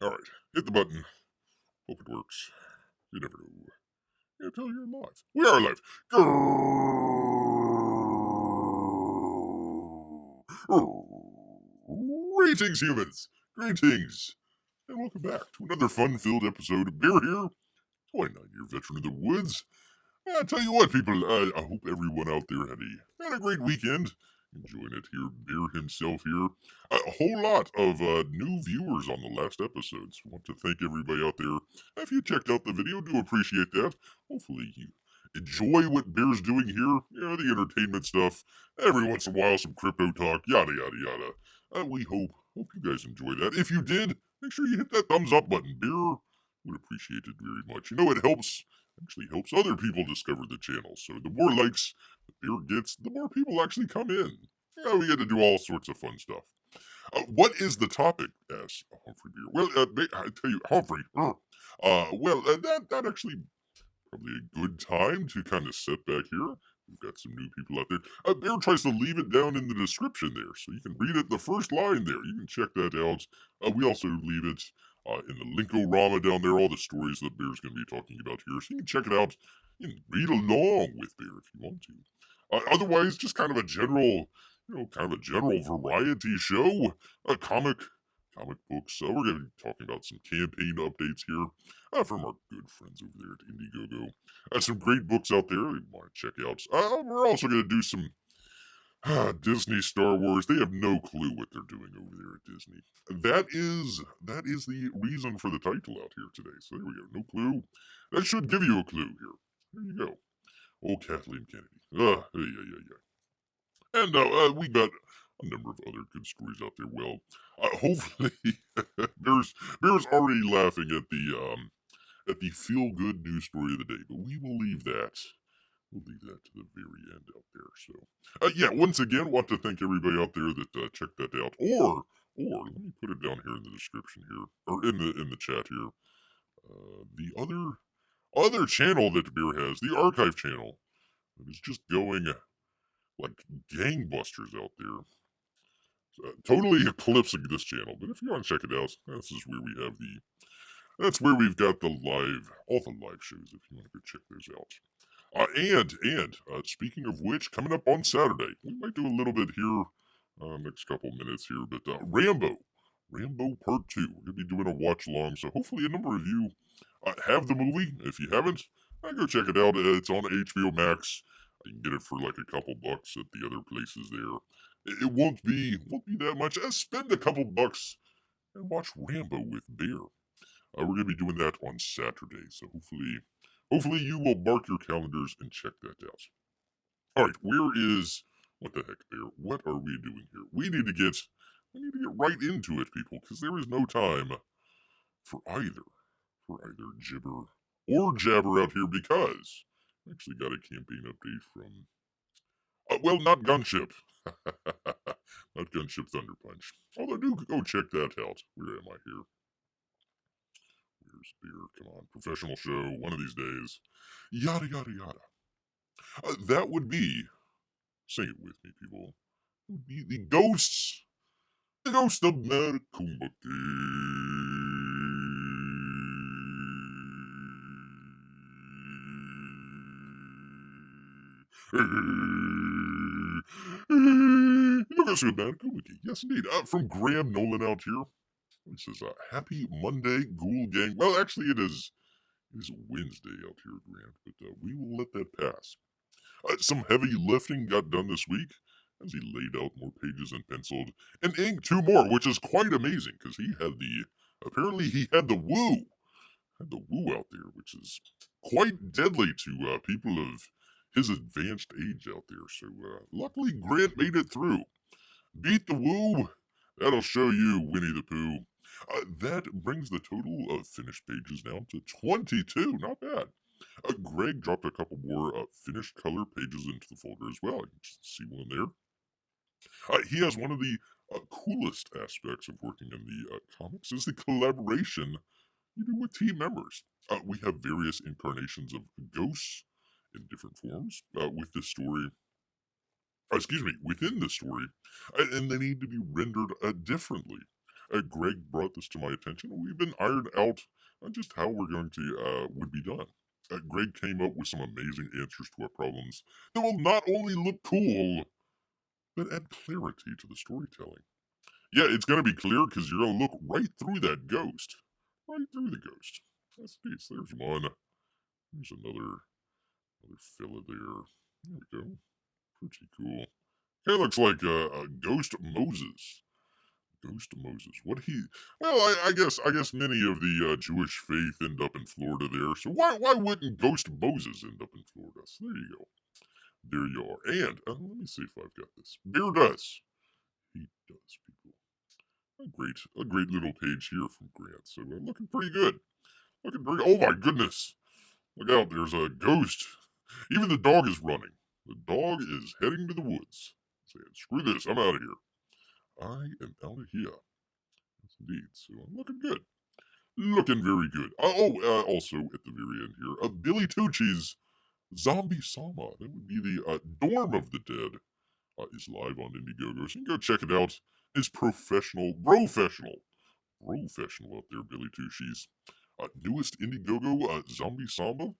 Alright, hit the button. Hope it works. You never know. Yeah, tell you're live. We are live. Greetings, humans. Greetings. And welcome back to another fun-filled episode of Bear here, 29-year veteran of the woods. I tell you what, people, I hope everyone out there had a great weekend. Enjoying it here, Bear himself here. A whole lot of new viewers on the last episodes. Want to thank everybody out there. If you checked out the video, do appreciate that. Hopefully you enjoy what Bear's doing here. You know, the entertainment stuff. Every once in a while, some crypto talk, yada, yada, yada. We hope you guys enjoy that. If you did, make sure you hit that thumbs up button. Bear would appreciate it very much. You know, it actually helps other people discover the channel. So the more likes the Bear gets, the more people actually come in. Yeah, we get to do all sorts of fun stuff. What is the topic? Asks Humphrey Bear. Well, I tell you, Humphrey. That actually probably a good time to kind of sit back here. We've got some new people out there. Bear tries to leave it down in the description there, so you can read it. The first line there, you can check that out. We also leave it in the Link-o-RAMA down there, all the stories that Bear's going to be talking about here, so you can check it out and read along with Bear if you want to. Otherwise, just kind of a general, variety show, a comic books. We're going to be talking about some campaign updates here from our good friends over there at Indiegogo. Some great books out there you want to check out. We're also going to do some Disney Star Wars. They have no clue what they're doing over there at Disney. That is the reason for the title out here today. So there we go. No clue. That should give you a clue here. There you go. Old Kathleen Kennedy. And we got a number of other good stories out there. Well, hopefully, there's already laughing at the feel good news story of the day, but we will leave that. We'll leave that to the very end out there. So, yeah, once again, want to thank everybody out there that checked that out. Or let me put it down here in the description here, or in the chat here. The other channel that Bear has, the archive channel, that is just going like gangbusters out there. Totally eclipsing this channel, but if you want to check it out, that's where we've got all the live shows. If you want to go check those out. And speaking of which, coming up on Saturday, we might do a little bit here, next couple minutes here, but Rambo Part 2. We're gonna be doing a watch along, so hopefully a number of you have the movie. If you haven't, go check it out. It's on HBO Max. You can get it for like a couple bucks at the other places there. It won't be that much. Spend a couple bucks and watch Rambo with Bear. We're gonna be doing that on Saturday, so hopefully you will mark your calendars and check that out. All right, what the heck, Bear? What are we doing here? We need to get right into it, people, because there is no time for either gibber or jabber out here, because I actually got a campaign update from not Gunship. Not Gunship Thunder Punch. Although do go check that out. Where am I here? Where's Beer? Come on. Professional show. One of these days. Yada yada yada. That would be, sing it with me, people. It would be the ghosts. The ghost of Matecumbe. Look at Matecumbe. Yes, indeed. From Graham Nolan out here. He says, happy Monday, Ghoul Gang. Well, actually, it is Wednesday out here, Grant, but we will let that pass. Some heavy lifting got done this week as he laid out more pages and penciled and inked 2 more, which is quite amazing because apparently he had the woo. Had the woo out there, which is quite deadly to people of his advanced age out there. So luckily, Grant made it through. Beat the woo. That'll show you, Winnie the Pooh. That brings the total of finished pages down to 22. Not bad. Greg dropped a couple more finished color pages into the folder as well. You can see one there. He has one of the coolest aspects of working in the comics is the collaboration you do with team members. We have various incarnations of ghosts in different forms within the story, and they need to be rendered differently. Greg brought this to my attention. We've been ironed out just how we're going to would be done. Greg came up with some amazing answers to our problems that will not only look cool, but add clarity to the storytelling. Yeah, it's going to be clear because you're going to look right through that ghost. Right through the ghost. That's nice. There's one. There's another fella there. There we go. Pretty cool. He looks like a Ghost Moses. Ghost Moses. What he? Well, I guess many of the Jewish faith end up in Florida there. So why wouldn't Ghost Moses end up in Florida? So there you go. There you are. And let me see if I've got this. Bear does. He does, people. A great little page here from Grant. So looking pretty good. Looking pretty. Oh my goodness! Look out! There's a ghost. Even the dog is running. The dog is heading to the woods. Saying, "Screw this! I'm out of here. I am out of here." Yes, indeed. So I'm looking good. Looking very good. Also at the very end here, Billy Tucci's Zombie Sama. That would be the Dorm of the Dead. Is live on Indiegogo, so you can go check it out. It's professional out there, Billy Tucci's newest Indiegogo, Zombie Samba.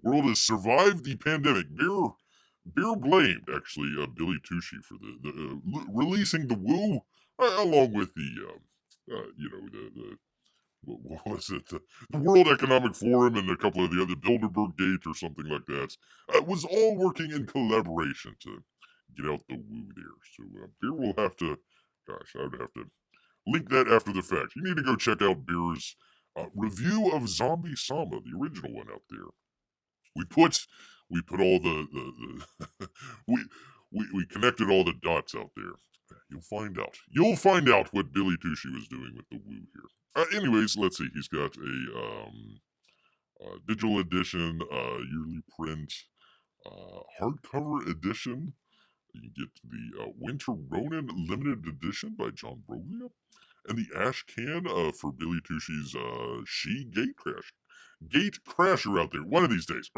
World has survived the pandemic. Beer blamed, actually, Billy Tucci for releasing the Woo, along with the what was it? The World Economic Forum and a couple of the other Bilderberg Gate or something like that. Was all working in collaboration to get out the Woo there. So Beer will have to, gosh, I would have to link that after the fact. You need to go check out Beer's review of Zombie Samba, the original one out there. We put all the we connected all the dots out there. You'll find out. You'll find out what Billy Tucci was doing with the Woo here. Anyways, let's see. He's got a digital edition, yearly print, hardcover edition. You can get the Winter Ronin limited edition by John Broglia, and the ash can for Billy Tucci's She Gate Crasher out there. One of these days.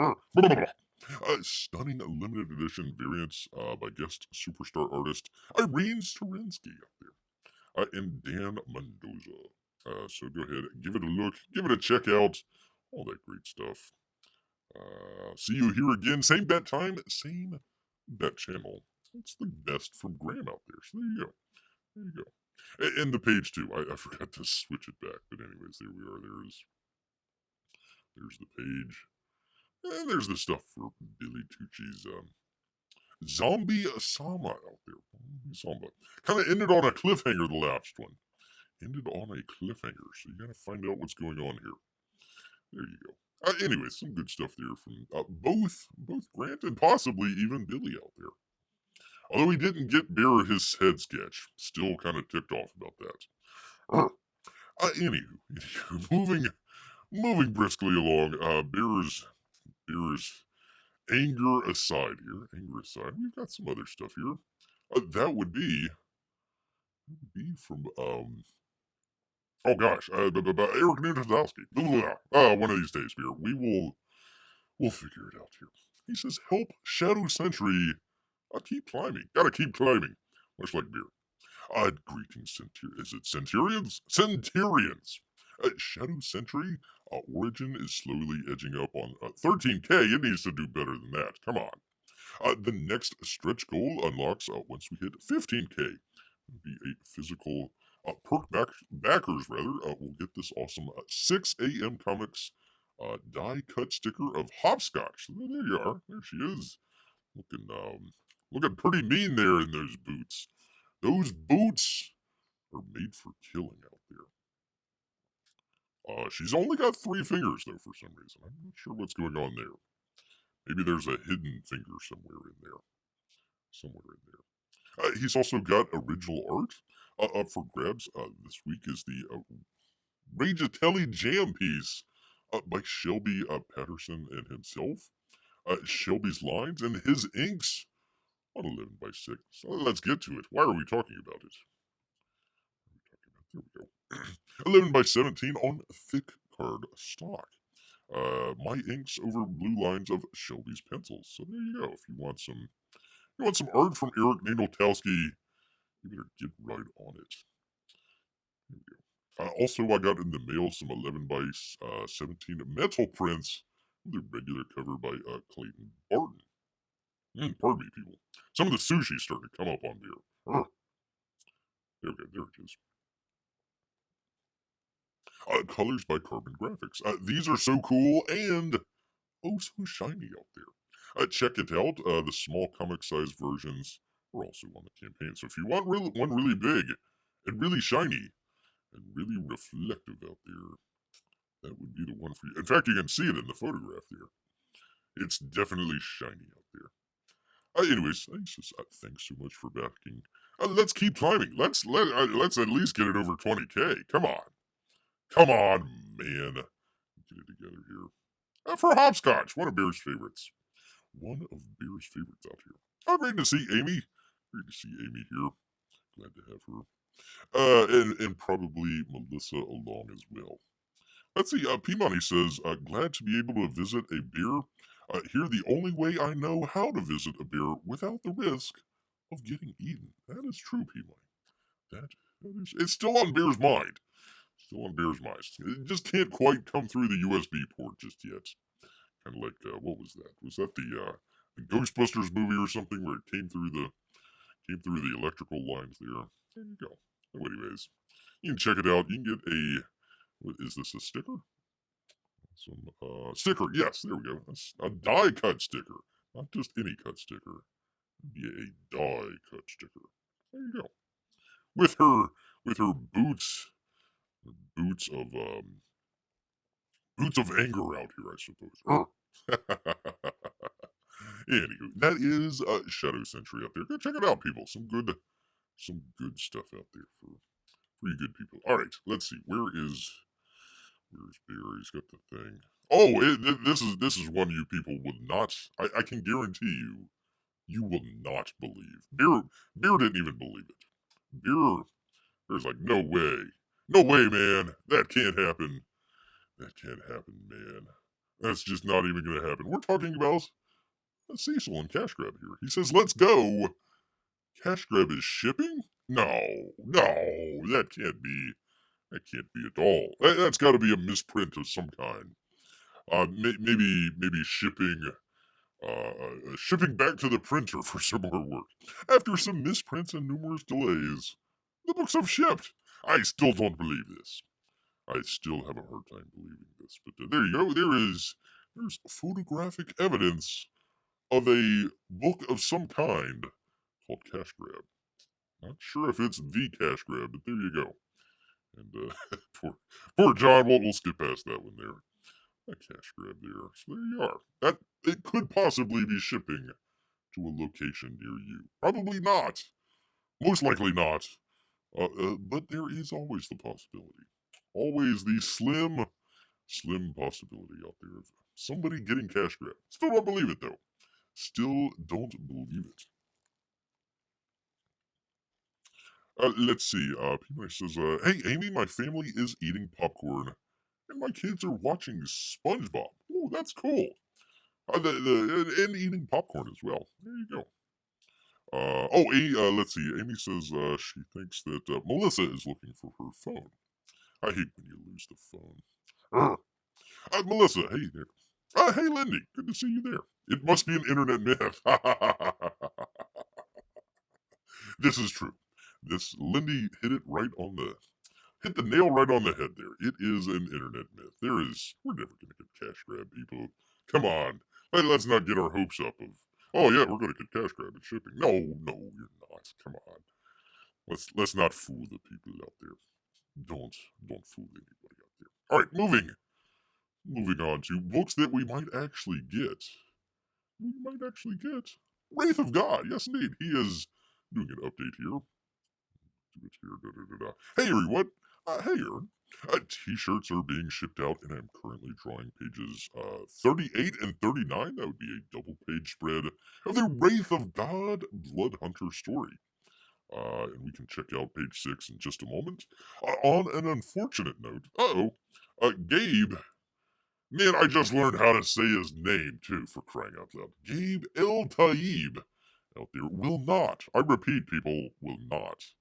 Stunning limited edition variants by guest superstar artist Irene Sturinsky out there. And Dan Mendoza. So go ahead, give it a look, give it a check out, all that great stuff. See you here again, same bat time, same bat channel. It's the best from Graham out there. So there you go. There you go. And the page too. I forgot to switch it back, but anyways, there we are. There's the page. And there's the stuff for Billy Tucci's Zombie Sama out there. Samba. Kind of ended on a cliffhanger, the last one. Ended on a cliffhanger, so you gotta find out what's going on here. There you go. Anyway, some good stuff there from both Grant and possibly even Billy out there. Although he didn't get Bear his head sketch, still kind of ticked off about that. Anywho, moving briskly along. Bear's anger aside here. We've got some other stuff here. That would be from oh gosh, Eric Newtowski. One of these days, Beer. We'll figure it out here. He says, "Help Shadow Sentry. Keep climbing. Gotta keep climbing." Much like Beer. Greetings, is it Centurions? Centurions. Shadow Sentry origin is slowly edging up on 13K. It needs to do better than that. Come on. The next stretch goal unlocks once we hit 15K. Be a physical backers will get this awesome 6 a.m. Comics die cut sticker of Hopscotch. So there you are. There she is. Looking pretty mean there in those boots. Those boots are made for killing out there. She's only got 3 fingers though for some reason. I'm not sure what's going on there. Maybe there's a hidden finger somewhere in there. He's also got original art up for grabs. This week is the Ragatelli Jam piece by Shelby Patterson and himself. Shelby's lines and his inks on 11 by 6. Let's get to it. Why are we talking about it? There we go. 11 by 17 on thick card stock. My inks over blue lines of Shelby's pencils. So there you go. If you want some art from Eric Newtowski, you better get right on it. There we go. Also, I got in the mail some 11 by 17 metal prints with a regular cover by Clayton Barton. Pardon me, people. Some of the sushi's starting to come up on here. There we go. There it is. Colors by Carbon Graphics. These are so cool and oh so shiny out there. Check it out. The small comic size versions are also on the campaign. So if you want one really big and really shiny and really reflective out there, that would be the one for you. In fact, you can see it in the photograph there. It's definitely shiny out there. Anyways, thanks so much for backing. Let's keep climbing. Let's at least get it over 20K. Come on, man. Get it together here. For hopscotch, one of Bear's favorites. One of Bear's favorites out here. Great to see Amy. Great to see Amy here. Glad to have her. And probably Melissa along as well. Let's see. P-Money says, glad to be able to visit a bear. Here, the only way I know how to visit a bear without the risk of getting eaten. That is true, P-Money. That is. It's still on Bear's mind. Still on Bear's mind. It just can't quite come through the USB port just yet. Kind of like, what was that? Was that the Ghostbusters movie or something where it came through the electrical lines there? There you go. Anyways, you can check it out. You can get a. What is this? A sticker? Some sticker. Yes, there we go. That's a die cut sticker, not just any cut sticker. It'd be a die cut sticker. There you go. With her boots boots of anger out here, I suppose. Anywho, that is Shadow Sentry up there. Go check it out, people. Some good stuff out there for you good people. All right, let's see. Where's Bear? He's got the thing. Oh, this is one you people would not. I can guarantee you will not believe. Bear didn't even believe it. Bear's like, no way, man. That can't happen. That can't happen, man. That's just not even gonna happen. We're talking about Cecil and Cash Grab here. He says, let's go. Cash Grab is shipping? No, that can't be. That can't be at all. That's got to be a misprint of some kind. Maybe shipping back to the printer for some more work. After some misprints and numerous delays, the books have shipped. I still don't believe this. I still have a hard time believing this. But there you go. There's photographic evidence of a book of some kind called Cash Grab. Not sure if it's the Cash Grab, but there you go. And poor John, we'll skip past that one there. A Cash Grab there. So there you are. That it could possibly be shipping to a location near you. Probably not. Most likely not. But there is always the possibility. Always the slim possibility out there of somebody getting Cash Grab. Still don't believe it though. Still don't believe it. Let's see. P-Money says, hey, Amy, my family is eating popcorn, and my kids are watching SpongeBob. Oh, that's cool. And eating popcorn as well. There you go. Let's see. Amy says she thinks that Melissa is looking for her phone. I hate when you lose the phone. Melissa, hey there. Hey, Lindy. Good to see you there. It must be an internet myth. This is true. This Lindy hit the nail right on the head there. It is an internet myth. We're never going to get Cash Grab, people. Come on. Let's not get our hopes up of, oh yeah, we're going to get Cash Grab and shipping. No, you're not. Come on. Let's not fool the people out there. Don't fool anybody out there. All right, moving on to books that we might actually get. Wraith of God. Yes, indeed. He is doing an update here. Do it here. Hey, everyone. Hey, Aaron. T-shirts are being shipped out, and I'm currently drawing pages 38 and 39. That would be a double-page spread of the Wraith of God Blood Hunter story. And we can check out page 6 in just a moment. On an unfortunate note, Gabe. Man, I just learned how to say his name, too, for crying out loud. Gabe El Taib out there will not, I repeat, people, will not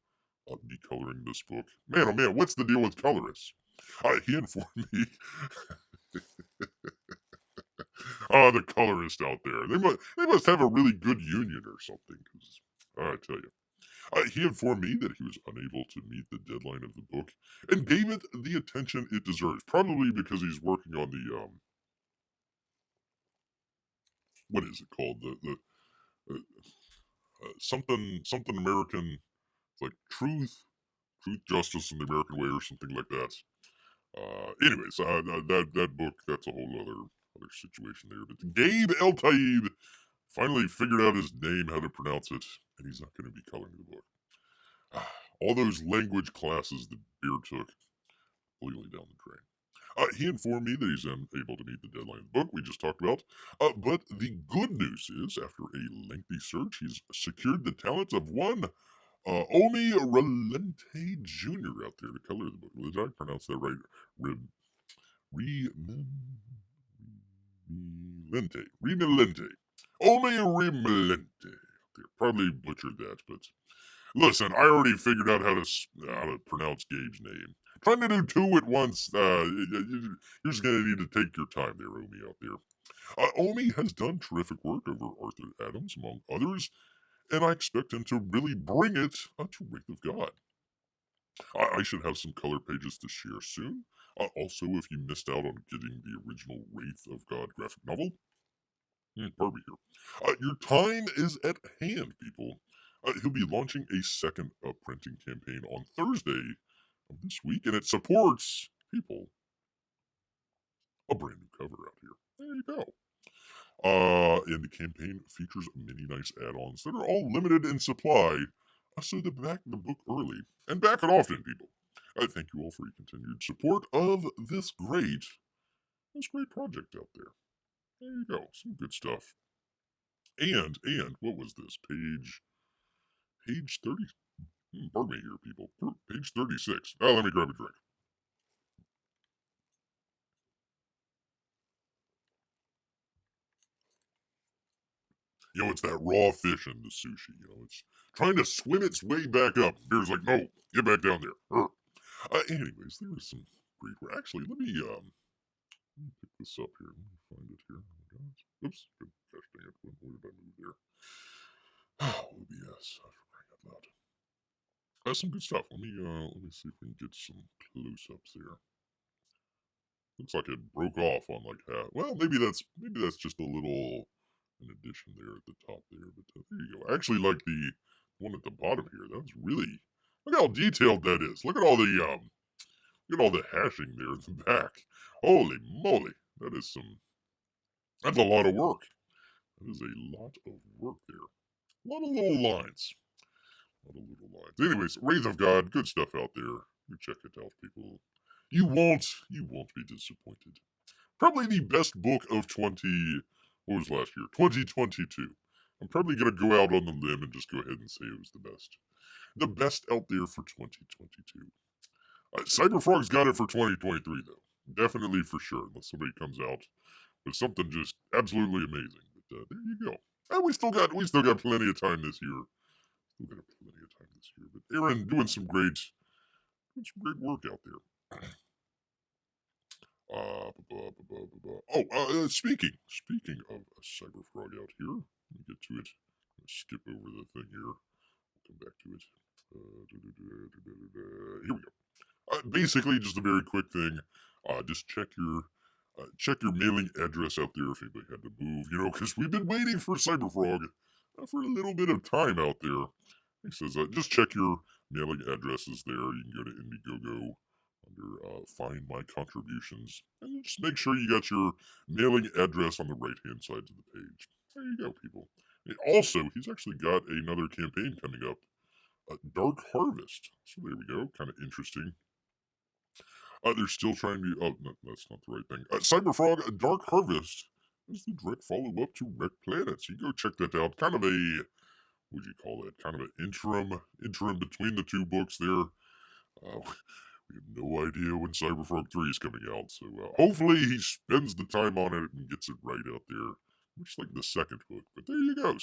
be coloring this book. Man, oh man, what's the deal with colorists? He informed me. The colorist out there. They must have a really good union or something. 'Cause, I tell you. He informed me that he was unable to meet the deadline of the book and gave it the attention it deserves. Probably because he's working on the what is it called? The something American, like truth, justice, and the American way, or something like that. Anyways, that book, that's a whole other situation there. But Gabe El Taib finally figured out his name, how to pronounce it, and he's not going to be coloring the book. All those language classes that Beer took, completely down the drain. He informed me that he's unable to meet the deadline of the book we just talked about. But the good news is, after a lengthy search, he's secured the talents of one Omi Relente Jr. out there to color the book. Did I pronounce that right? Remelente. Omi Remelente. Probably butchered that, but listen, I already figured out how to pronounce Gabe's name. Trying to do two at once, you're just gonna need to take your time there, Omi, out there. Omi has done terrific work over Arthur Adams, among others, and I expect him to really bring it to Wraith of God. I should have some color pages to share soon. Also, if you missed out on getting the original Wraith of God graphic novel, pardon me here. Your time is at hand, people. He'll be launching a second printing campaign on Thursday of this week, and it supports, people, a brand new cover out here. There you go. And the campaign features many nice add-ons that are all limited in supply, so to back the book early and back it often, people. I thank you all for your continued support of this great project out there. There you go, some good stuff. And what was this page 30? Pardon me here, people. Page 36. Let me grab a drink. It's that raw fish in the sushi. It's trying to swim its way back up. Bear's like, no, get back down there. Anyways, there was some great. Actually, let me pick this up here. Let me find it here. Oh my God. Oops. Good. Gosh dang it. Where did I move there? OBS. I forgot about that. That's some good stuff. Let me see if we can get some close-ups here. Looks like it broke off on like half. Well, maybe that's just a little an addition there at the top there. But there you go. I actually like the one at the bottom here. That's really, look how detailed that is. Look at all the hashing there in the back. Holy moly, that's a lot of work. That is a lot of work there. A lot of little lines. Anyways, Wraith of God, good stuff out there. You check it out, people. You won't be disappointed. Probably the best book of what was last year? 2022. I'm probably going to go out on the limb and just go ahead and say it was the best. The best out there for 2022. CyberFrog's got it for 2023, though. Definitely for sure, unless somebody comes out with something just absolutely amazing. But there you go. And we still got plenty of time this year. But Aaron doing some great work out there. Speaking of CyberFrog out here, let me get to it. I'm gonna skip over the thing here. We'll come back to it. Here we go. Basically, just a very quick thing. Just check your mailing address out there if anybody had to move. Because we've been waiting for CyberFrog for a little bit of time out there. He says, just check your mailing addresses there. You can go to Indiegogo under Find My Contributions. And just make sure you got your mailing address on the right-hand side of the page. There you go, people. And also, he's actually got another campaign coming up, Dark Harvest. So there we go. Kind of interesting. They're still trying to... Oh, no, that's not the right thing. CyberFrog Dark Harvest is the direct follow-up to Wreck Planets. You go check that out. Kind of a... What would you call that? Kind of an interim between the two books there. We have no idea when CyberFrog 3 is coming out, so hopefully he spends the time on it and gets it right out there. Much like the second book. But there you go.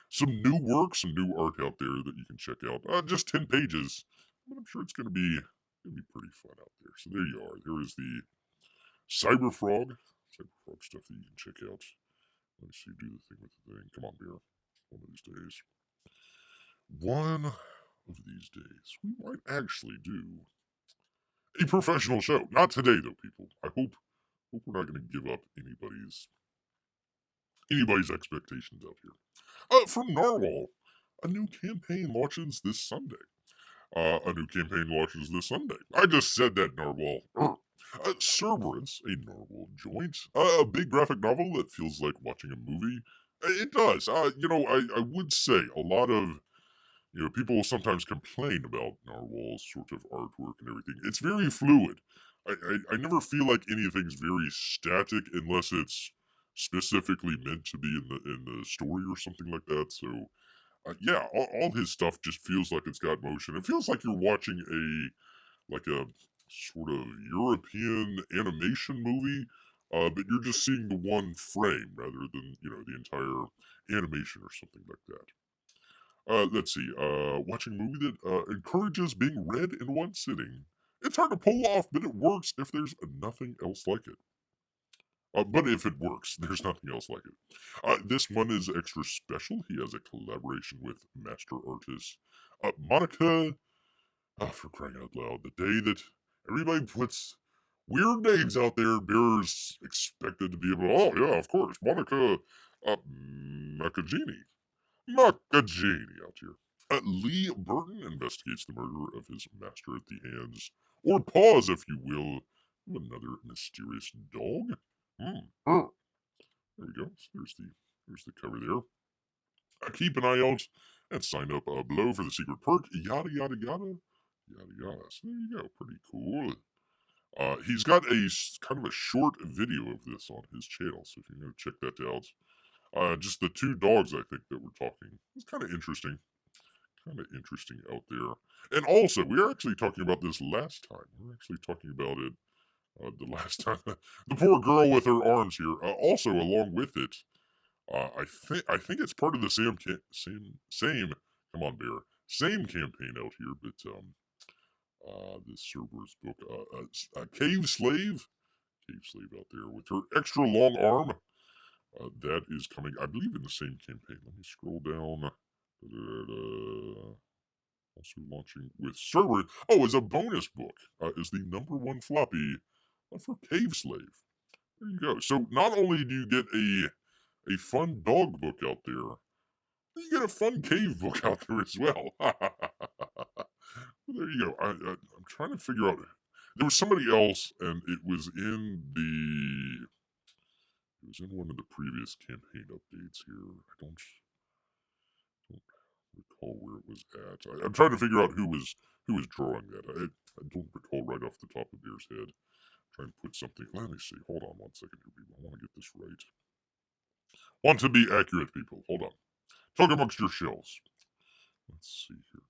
some new work, some new art out there that you can check out. Just 10 pages, but I'm sure it's gonna be pretty fun out there. So there you are. There is the CyberFrog stuff that you can check out. Let me see, do the thing with the thing. Come on, beer. One of these days. One of these days, we might actually do a professional show. Not today, though, people. I hope we're not going to give up anybody's expectations out here. From Narwhal, a new campaign launches this Sunday. I just said that, Narwhal. Cerberus, a Narwhal joint. A big graphic novel that feels like watching a movie. It does. I would say a lot of people will sometimes complain about Narwhal's sort of artwork and everything. It's very fluid. I never feel like anything's very static unless it's specifically meant to be in the story or something like that. So yeah, all his stuff just feels like it's got motion. It feels like you're watching a sort of European animation movie, but you're just seeing the one frame rather than the entire animation or something like that. Let's see. Watching a movie that encourages being read in one sitting. It's hard to pull off, but it works if there's nothing else like it. But if it works, there's nothing else like it. This one is extra special. He has a collaboration with master artist Monica. For crying out loud, the day that everybody puts weird names out there, bearers expected to be able to, oh, yeah, of course, Monica Macagini. Macagini out here. Lee Burton investigates the murder of his master at the hands, or paws, if you will, of another mysterious dog. There we go. So there's the cover there. Keep an eye out and sign up below for the secret perk. Yada yada yada yada yada. So there you go. Pretty cool. He's got kind of a short video of this on his channel, so if you want to check that out. Just the two dogs, I think, that we're talking. It's kind of interesting out there. And also, we are actually talking about this last time. We're actually talking about it the last time. The poor girl with her arms here. Also, along with it, I think it's part of the same. Come on, bear. Same campaign out here, but this Cerberus book, Cave Slave out there with her extra long arm. That is coming, I believe, in the same campaign. Let me scroll down. Also launching with Cerberus. Oh, as a bonus book, is the #1 floppy for Cave Slave. There you go. So not only do you get a fun dog book out there, you get a fun cave book out there as well. There you go. I'm trying to figure out. There was somebody else, and it was in one of the previous campaign updates here. I don't recall where it was at. I'm trying to figure out who was drawing that. I don't recall right off the top of Bear's head. Try and put something. Let me see. Hold on one second here, people. I want to get this right. Want to be accurate, people. Hold on. Talk amongst your shells. Let's see here.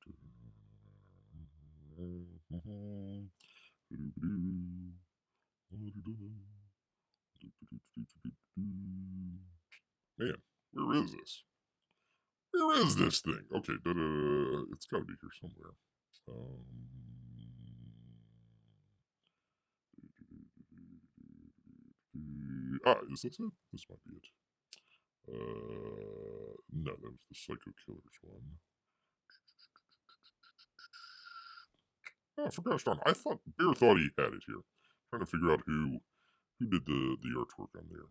Man, where is this? Where is this thing? Okay, it's got to be here somewhere. Is this it? This might be it. No, that was the Psycho Killers one. Oh, for gosh darn! Bear thought he had it here. Trying to figure out who did the artwork on there.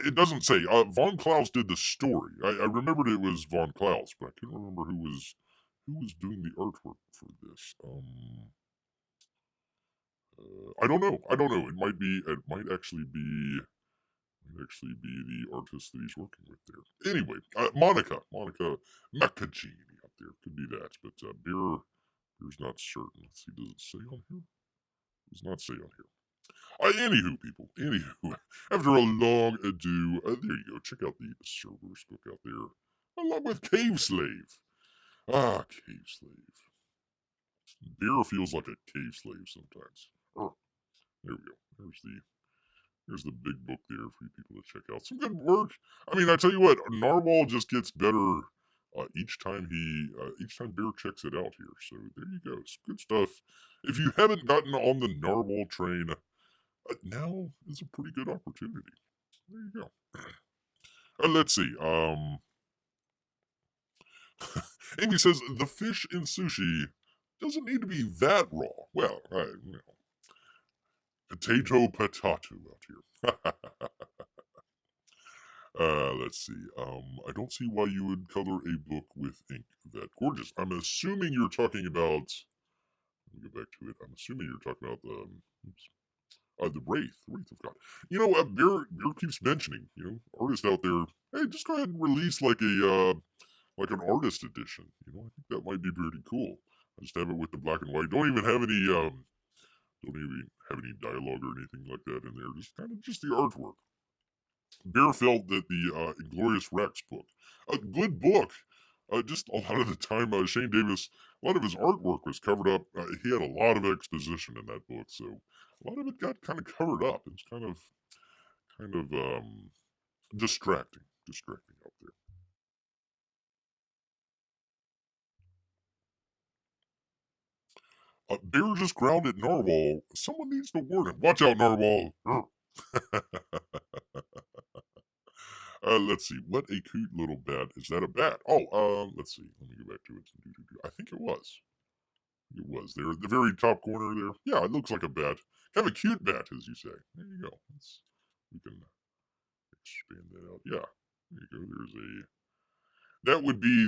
It doesn't say. Von Klaus did the story. I remembered it was Von Klaus, but I couldn't remember who was doing the artwork for this. I don't know. It might actually be the artist that he's working with there. Anyway, Monica Macagini up there could be that, but Beer's not certain. Let's see, does it say on here? It does not say on here. Anywho, people. Anywho, after a long ado, there you go. Check out the Cerberus book out there, along with Cave Slave. Cave Slave. Bear feels like a cave slave sometimes. Oh, there we go. There's the big book there for you people to check out. Some good work. I mean, I tell you what, Narwhal just gets better each time Bear checks it out here. So there you go. It's good stuff. If you haven't gotten on the Narwhal train, now is a pretty good opportunity. There you go. Let's see. Amy says the fish in sushi doesn't need to be that raw. Well, potato out here. Let's see. I don't see why you would color a book with ink that gorgeous. I'm assuming you're talking about. Let me go back to it. I'm assuming you're talking about the Wraith of God. Bear keeps mentioning, artists out there. Hey, just go ahead and release like an artist edition. I think that might be pretty cool. I just have it with the black and white. Don't even have any dialogue or anything like that in there. Just kind of just the artwork. Bear felt that the Inglorious Rex book, a good book, just a lot of the time, Shane Davis, a lot of his artwork was covered up. He had a lot of exposition in that book, so a lot of it got kind of covered up. It's kind of distracting out there. Bear just growled at Narwhal. Someone needs to warn him. Watch out, Narwhal. Let's see. What a cute little bat. Is that a bat? Oh, let's see. Let me go back to it. I think it was. It was there at the very top corner there. Yeah, it looks like a bat. Kind of a cute bat, as you say. There you go. We can expand that out. Yeah. There you go. There's a. That would be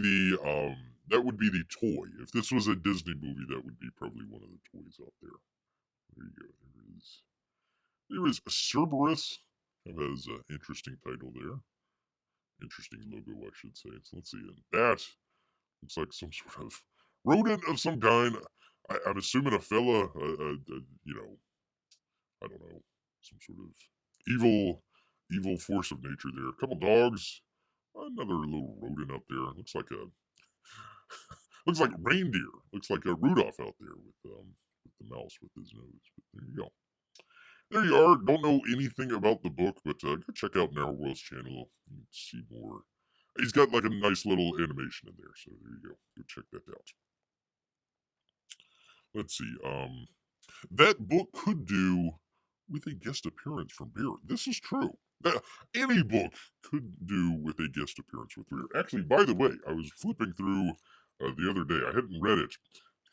the toy. If this was a Disney movie, that would be probably one of the toys out there. There you go. There is Cerberus. That has an interesting title there. Interesting logo, I should say. So let's see. And that looks like some sort of rodent of some kind. I'm assuming a fella, I don't know, some sort of evil force of nature there. A couple dogs, another little rodent up there. Looks like reindeer. Looks like a Rudolph out there with the mouse with his nose. But there you go. There you are. Don't know anything about the book, but go check out Narwhal's channel and see more. He's got like a nice little animation in there, so there you go. Go check that out. Let's see. That book could do with a guest appearance from Beer. This is true. Any book could do with a guest appearance with Beer. Actually, by the way, I was flipping through the other day. I hadn't read it.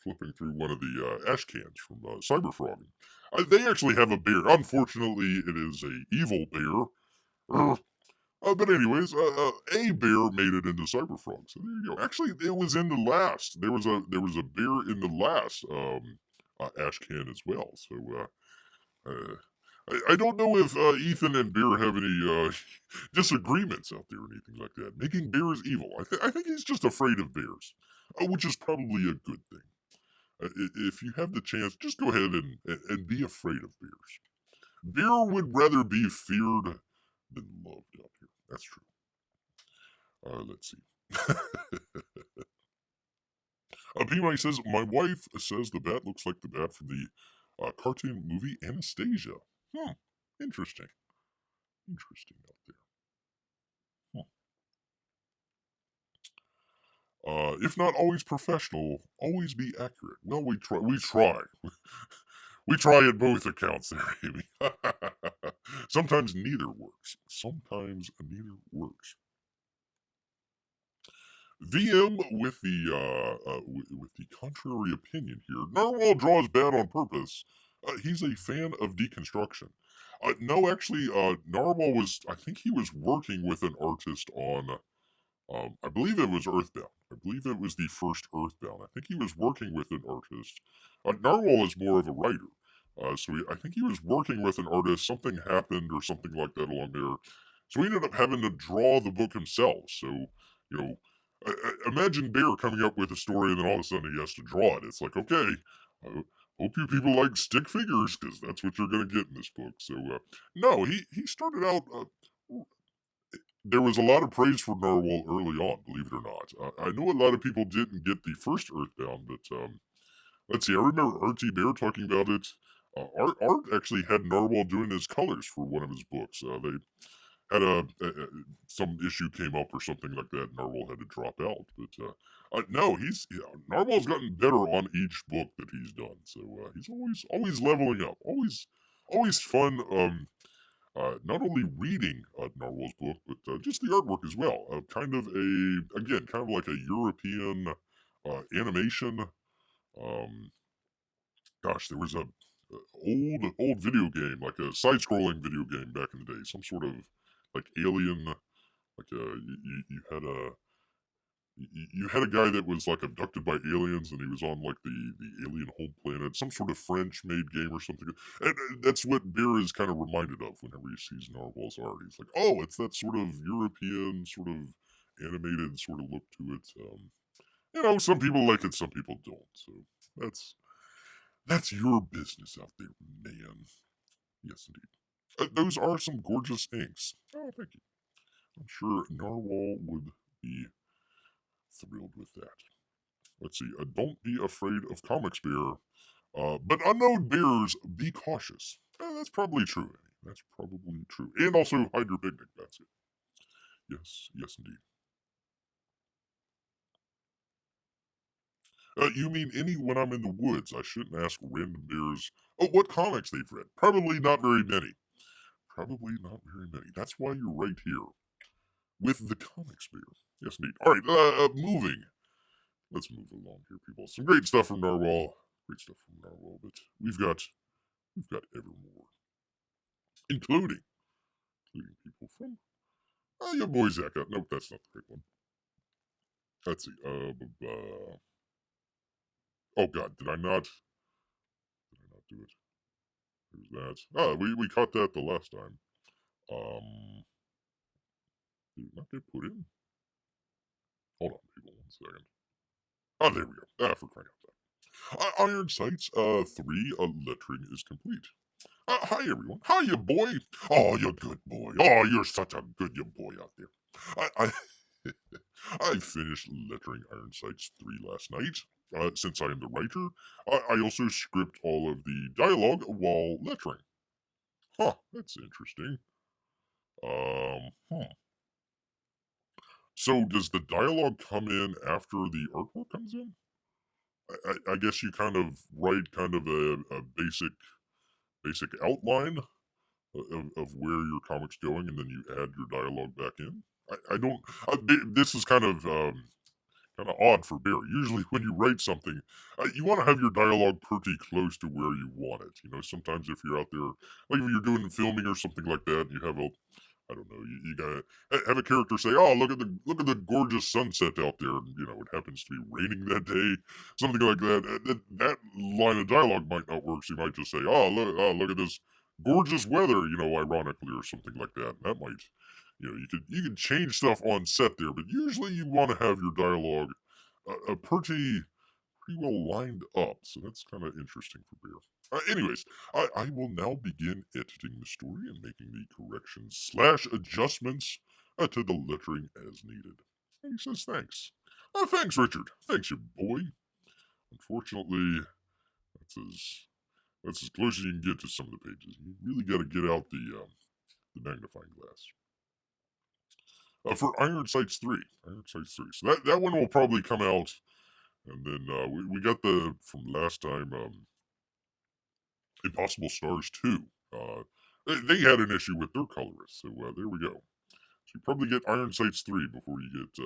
Flipping through one of the ash cans from CyberFrog. They actually have a bear. Unfortunately, it is a evil bear. But anyways, a bear made it into CyberFrog. So there you go. Actually, it was in the last. There was a bear in the last ash can as well. So I don't know if Ethan and Bear have any disagreements out there or anything like that. Making bears evil. I think he's just afraid of bears, which is probably a good thing. If you have the chance, just go ahead and be afraid of bears. Bear would rather be feared than loved out here. That's true. Let's see. P. says, my wife says the bat looks like the bat from the cartoon movie Anastasia. Interesting. Interesting out there. If not always professional, always be accurate. Well, we try. We try. We try at both accounts there, Amy. Sometimes neither works. VM with the contrary opinion here. Narwhal draws bad on purpose. He's a fan of deconstruction. No, actually, Narwhal was. I think he was working with an artist on. I believe it was Earthbound. I believe it was the first Earthbound. I think he was working with an artist. Narwhal is more of a writer. I think he was working with an artist. Something happened or something like that along there. So he ended up having to draw the book himself. So, you know, imagine Bear coming up with a story and then all of a sudden he has to draw it. It's like, okay, hope you people like stick figures because that's what you're going to get in this book. So, no, he started out. There was a lot of praise for Narwhal early on, believe it or not. I know a lot of people didn't get the first Earthbound, but Let's see, I remember RT Bear talking about it. Art actually had Narwhal doing his colors for one of his books. They had some issue came up or something like that. Narwhal had to drop out, but no, Narwhal's gotten better on each book that he's done. So he's always leveling up. Always fun. Not only reading Narwhal's book, but just the artwork as well. Kind of like a European animation. Um, Gosh, there was a old video game, like a side-scrolling video game back in the day. Some sort of like alien, you had you had a guy that was like abducted by aliens, and he was on like the alien home planet, some sort of French-made game or something. And that's what Bear is kind of reminded of whenever he sees Narwhal's art. He's like, oh, it's that sort of European, sort of animated sort of look to it. Some people like it, some people don't. So that's that's your business out there, man. Yes, indeed. Those are some gorgeous inks. Oh, thank you. I'm sure Narwhal would be thrilled with that. Let's see. Don't be afraid of comics, Bear. But unknown bears, be cautious. That's probably true, Annie. That's probably true. And also hide your picnic basket. Yes, yes, indeed. You mean any when I'm in the woods? I shouldn't ask random bears. Oh, what comics they've read? Probably not very many. Probably not very many. That's why you're right here with the comics bear. Yes, indeed. All right, moving. Let's move along here, people. Some great stuff from Narwhal. Great stuff from Narwhal, but we've got Evermore, including people from your boy Zach. Nope, that's not the right one. Let's see. Oh God, did I not? Did I not do it? There's that. We caught that the last time. Did it not get put in? Hold on, people, 1 second. Oh, there we go. For crying out loud. Iron Sights 3 lettering is complete. Hi everyone. Hi, you boy. Oh, you're good boy. Oh, you're such a good you boy out there. I I finished lettering Iron Sights 3 last night. Since I am the writer, I also script all of the dialogue while lettering. Huh, that's interesting. Hmm. So does the dialogue come in after the artwork comes in? I guess you kind of write kind of a basic outline of where your comic's going, and then you add your dialogue back in. I don't. This is kind of odd for Bear. Usually, when you write something, you want to have your dialogue pretty close to where you want it. Sometimes if you're out there, like if you're doing filming or something like that, and you have I don't know, you gotta have a character say, "Oh, look at the gorgeous sunset out there," and it happens to be raining that day, something like that. That line of dialogue might not work. So you might just say, "Oh, look at this gorgeous weather," ironically or something like that. And that might, you could change stuff on set there, but usually you want to have your dialogue pretty well lined up. So that's kind of interesting for Bear. Anyways, I will now begin editing the story and making the corrections / adjustments to the lettering as needed. And he says thanks. Thanks, Richard. Thanks, you boy. Unfortunately, that's as that's as close as you can get to some of the pages. You really got to get out the magnifying glass. For Iron Sights 3. Iron Sights 3. So that one will probably come out. And then we got from last time, Impossible Stars 2. They had an issue with their colorist, so there we go. So you probably get Iron Sights 3 before you get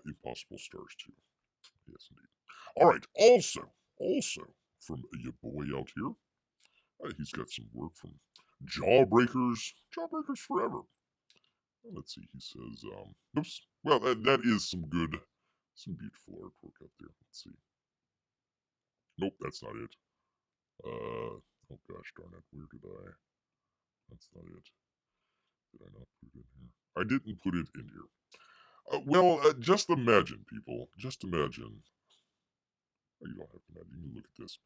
Impossible Stars 2. Yes, indeed. All right. Also from your boy out here, he's got some work from Jawbreakers Forever. Let's see. He says, oops. Well, that is some beautiful artwork out there. Let's see. Nope, that's not it. Oh gosh darn it, where did I? That's not it. Did I not put it in here? I didn't put it in here. Just imagine, people. Just imagine. You don't have to imagine. You can look at this.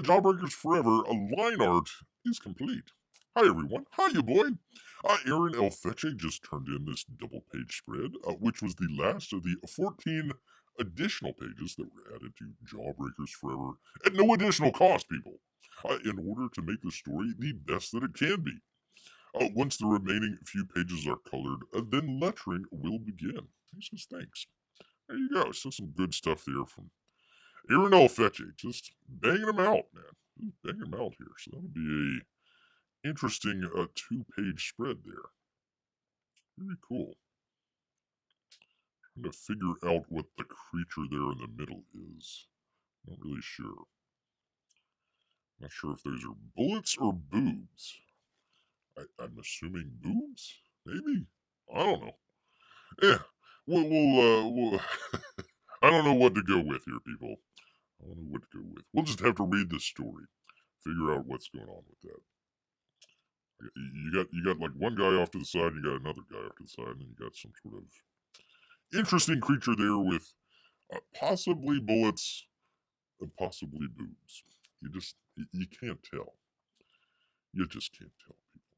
Jawbreakers Forever, a line art is complete. Hi, everyone. Hiya, boy. Aaron El Feche just turned in this double-page spread, which was the last of the 14 additional pages that were added to Jawbreakers Forever at no additional cost, people, in order to make the story the best that it can be. Once the remaining few pages are colored, then lettering will begin. He says thanks. There you go. So some good stuff there from Aaron Alfetti. Just banging them out, man. Just banging them out here. So that would be a interesting 2-page spread there. Very cool. Trying to figure out what the creature there in the middle is. Not really sure. Not sure if those are bullets or boobs. I'm assuming boobs? Maybe? I don't know. Yeah. We'll I don't know what to go with here, people. I don't know what to go with. We'll just have to read the story. Figure out what's going on with that. You got like one guy off to the side, and you got another guy off to the side, and then you got some sort of interesting creature there with possibly bullets and possibly boobs. You can't tell. You just can't tell, people.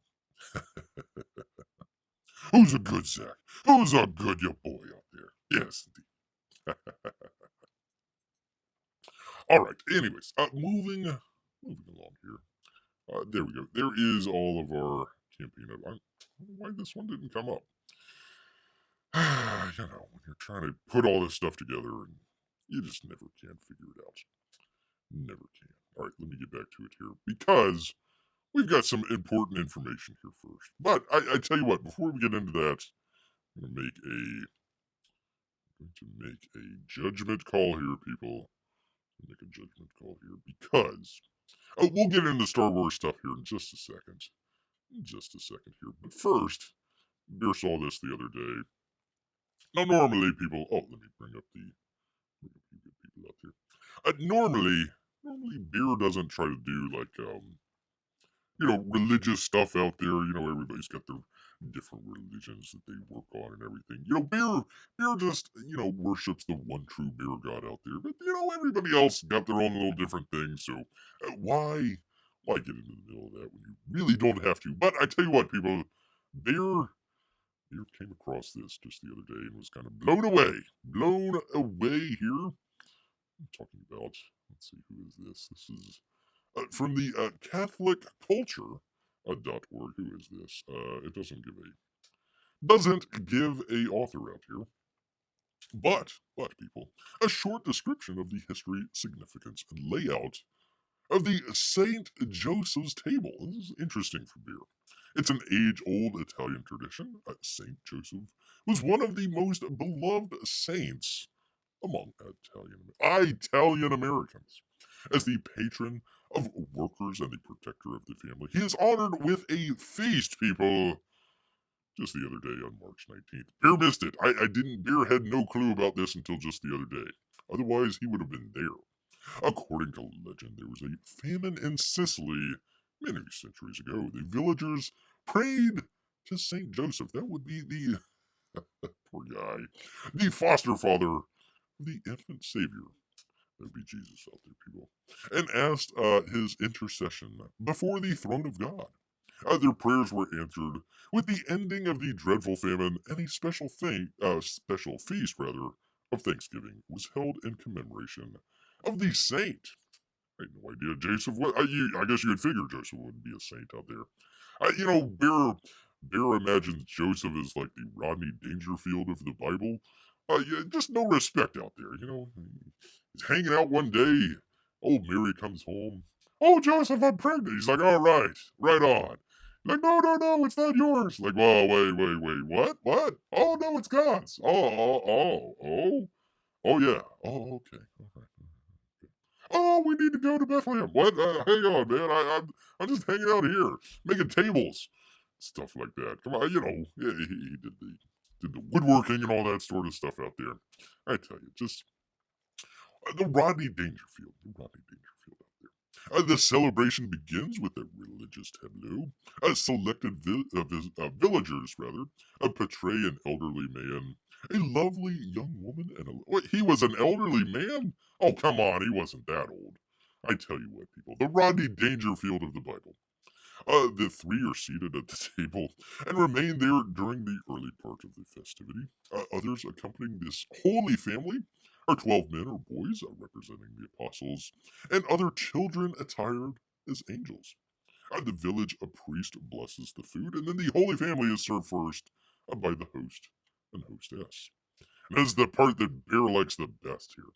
Who's a good Zach? Who's a good your boy out there? Yes, indeed. All right. Anyways, moving along here. There we go. There is all of our campaign. I don't know why this one didn't come up. When you're trying to put all this stuff together, and you just never can figure it out. Never can. All right, let me get back to it here because we've got some important information here first. But I tell you what, before we get into that, I'm going to make a judgment call here, people. Make a judgment call here because we'll get into Star Wars stuff here in just a second. Here. But first, Beer saw this the other day. Now, normally people. Oh, let me bring up the good people out here. Normally, Beer doesn't try to do like religious stuff out there. Everybody's got their different religions that they work on and everything. Beer just worships the one true beer god out there. But everybody else got their own little different things. So why get into the middle of that when you really don't have to? But I tell you what, people, Beer came across this just the other day and was kind of blown away here. I'm talking about. Let's see, who is this? This is from the Catholic Culture. .org. Who is this? It doesn't give a author out here. But people, a short description of the history, significance, and layout of the Saint Joseph's table. This is interesting for Beer. It's an age-old Italian tradition. Saint Joseph was one of the most beloved saints among Italian Americans. As the patron of workers and the protector of the family, he is honored with a feast, people. Just the other day on March 19th. Beer missed it. Beer had no clue about this until just the other day. Otherwise, he would have been there. According to legend, there was a famine in Sicily many centuries ago. The villagers prayed to Saint Joseph. That would be the poor guy, the foster father of the infant savior. That would be Jesus out there, people, and asked his intercession before the throne of God. Their prayers were answered with the ending of the dreadful famine, and a special feast of Thanksgiving was held in commemoration of the saint. I had no idea Joseph was. I guess you would figure Joseph wouldn't be a saint out there. Bear imagines Joseph as like the Rodney Dangerfield of the Bible. Just no respect out there. He's hanging out one day. Old Mary comes home. Oh, Joseph, I'm pregnant. He's like, all right, right on. Like, no, it's not yours. Like, whoa, wait, what? Oh, no, it's God's. Oh, yeah. Oh, okay. All right. Oh, we need to go to Bethlehem. What? Hang on, man. I'm just hanging out here, making tables, stuff like that. Come on, yeah, he did the woodworking and all that sort of stuff out there. I tell you, just the Rodney Dangerfield out there. The celebration begins with a religious tableau. Selected villagers, portray an elderly man, a lovely young woman, wait, he was an elderly man? Oh, come on, he wasn't that old. I tell you what, people, the Rodney Dangerfield of the Bible. The three are seated at the table and remain there during the early part of the festivity. Others accompanying this holy family are 12 men or boys representing the apostles, and other children attired as angels. At the village, a priest blesses the food, and then the Holy Family is served first by the host and hostess. And this is the part that Bear likes the best here.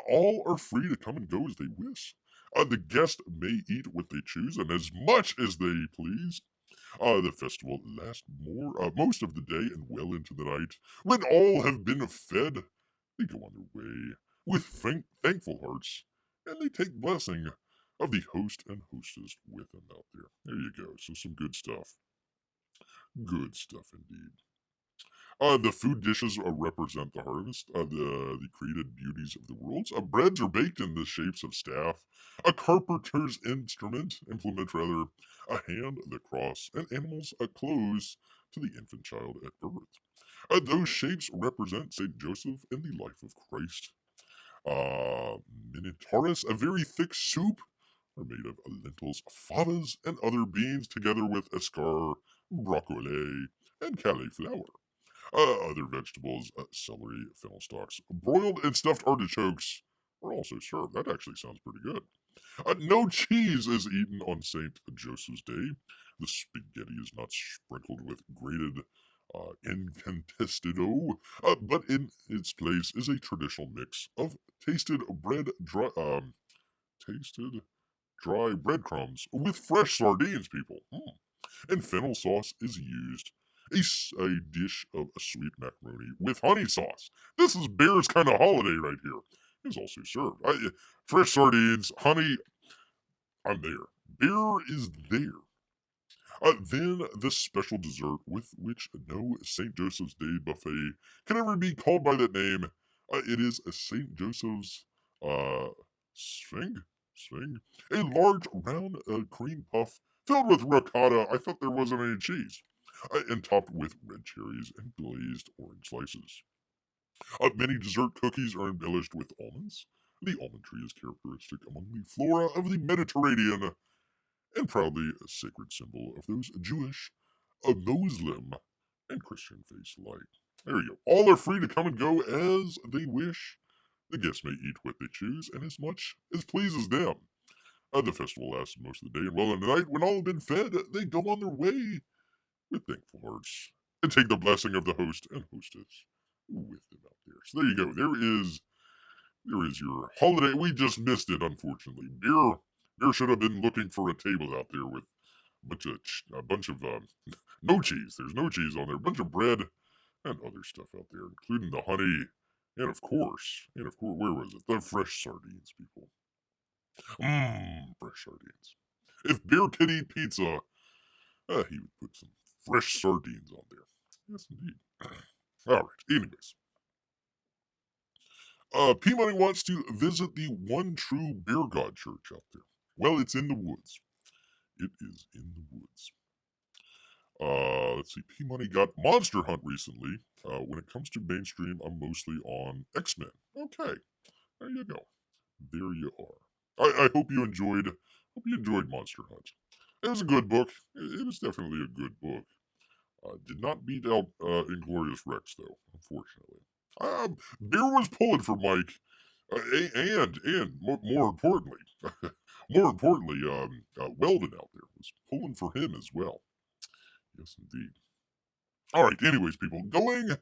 All are free to come and go as they wish. The guest may eat what they choose and as much as they please. The festival lasts most of the day and well into the night. When all have been fed, they go on their way with thankful hearts, and they take blessing of the host and hostess with them out there. There you go. So some good stuff. Good stuff indeed. The food dishes represent the harvest, the created beauties of the worlds. Breads are baked in the shapes of staff, a carpenter's implement rather, a hand, the cross, and animals' clothes to the infant child at birth. Those shapes represent Saint Joseph and the life of Christ. Minotaurus, a very thick soup, are made of lentils, favas, and other beans, together with escar, broccoli, and cauliflower. Other vegetables, celery, fennel stalks, broiled and stuffed artichokes are also served. That actually sounds pretty good. No cheese is eaten on St. Joseph's Day. The spaghetti is not sprinkled with grated incontestado, but in its place is a traditional mix of tasted dry breadcrumbs with fresh sardines, people. And fennel sauce is used. A dish of a sweet macaroni with honey sauce. This is Bear's kind of holiday right here. Is also served. Fresh sardines, honey. I'm there. Bear is there. Then the special dessert with which no St. Joseph's Day buffet can ever be called by that name. It is a St. Joseph's uh, Sphinx? Sphinx? A large round cream puff filled with ricotta. I thought there wasn't any cheese. And topped with red cherries and glazed orange slices. Many dessert cookies are embellished with almonds. The almond tree is characteristic among the flora of the Mediterranean and proudly a sacred symbol of those Jewish, a Muslim, and Christian faiths alike. There you go. All are free to come and go as they wish. The guests may eat what they choose and as much as pleases them. The festival lasts most of the day, and well into the night, when all have been fed, they go on their way with thankful hearts and take the blessing of the host and hostess with them out there. So there you go. There is your holiday. We just missed it, unfortunately. Beer should have been looking for a table out there with a bunch of no cheese. There's no cheese on there. A bunch of bread and other stuff out there, including the honey, and of course, where was it? The fresh sardines, people. Fresh sardines. If Bear could eat pizza, he would put some fresh sardines on there. Yes, indeed. All right. Anyways, P-Money wants to visit the one true bear god church out there. Well, it's in the woods. It is in the woods. Let's see. P-Money got Monster Hunt recently. When it comes to mainstream, I'm mostly on X-Men. Okay, there you go. There you are. I hope you enjoyed. Hope you enjoyed Monster Hunt. It was a good book. It was definitely a good book. Did not beat out Inglorious Rex though, unfortunately. Beer was pulling for Mike, and more importantly, Weldon out there was pulling for him as well. Yes, indeed. All right. Anyways, people, going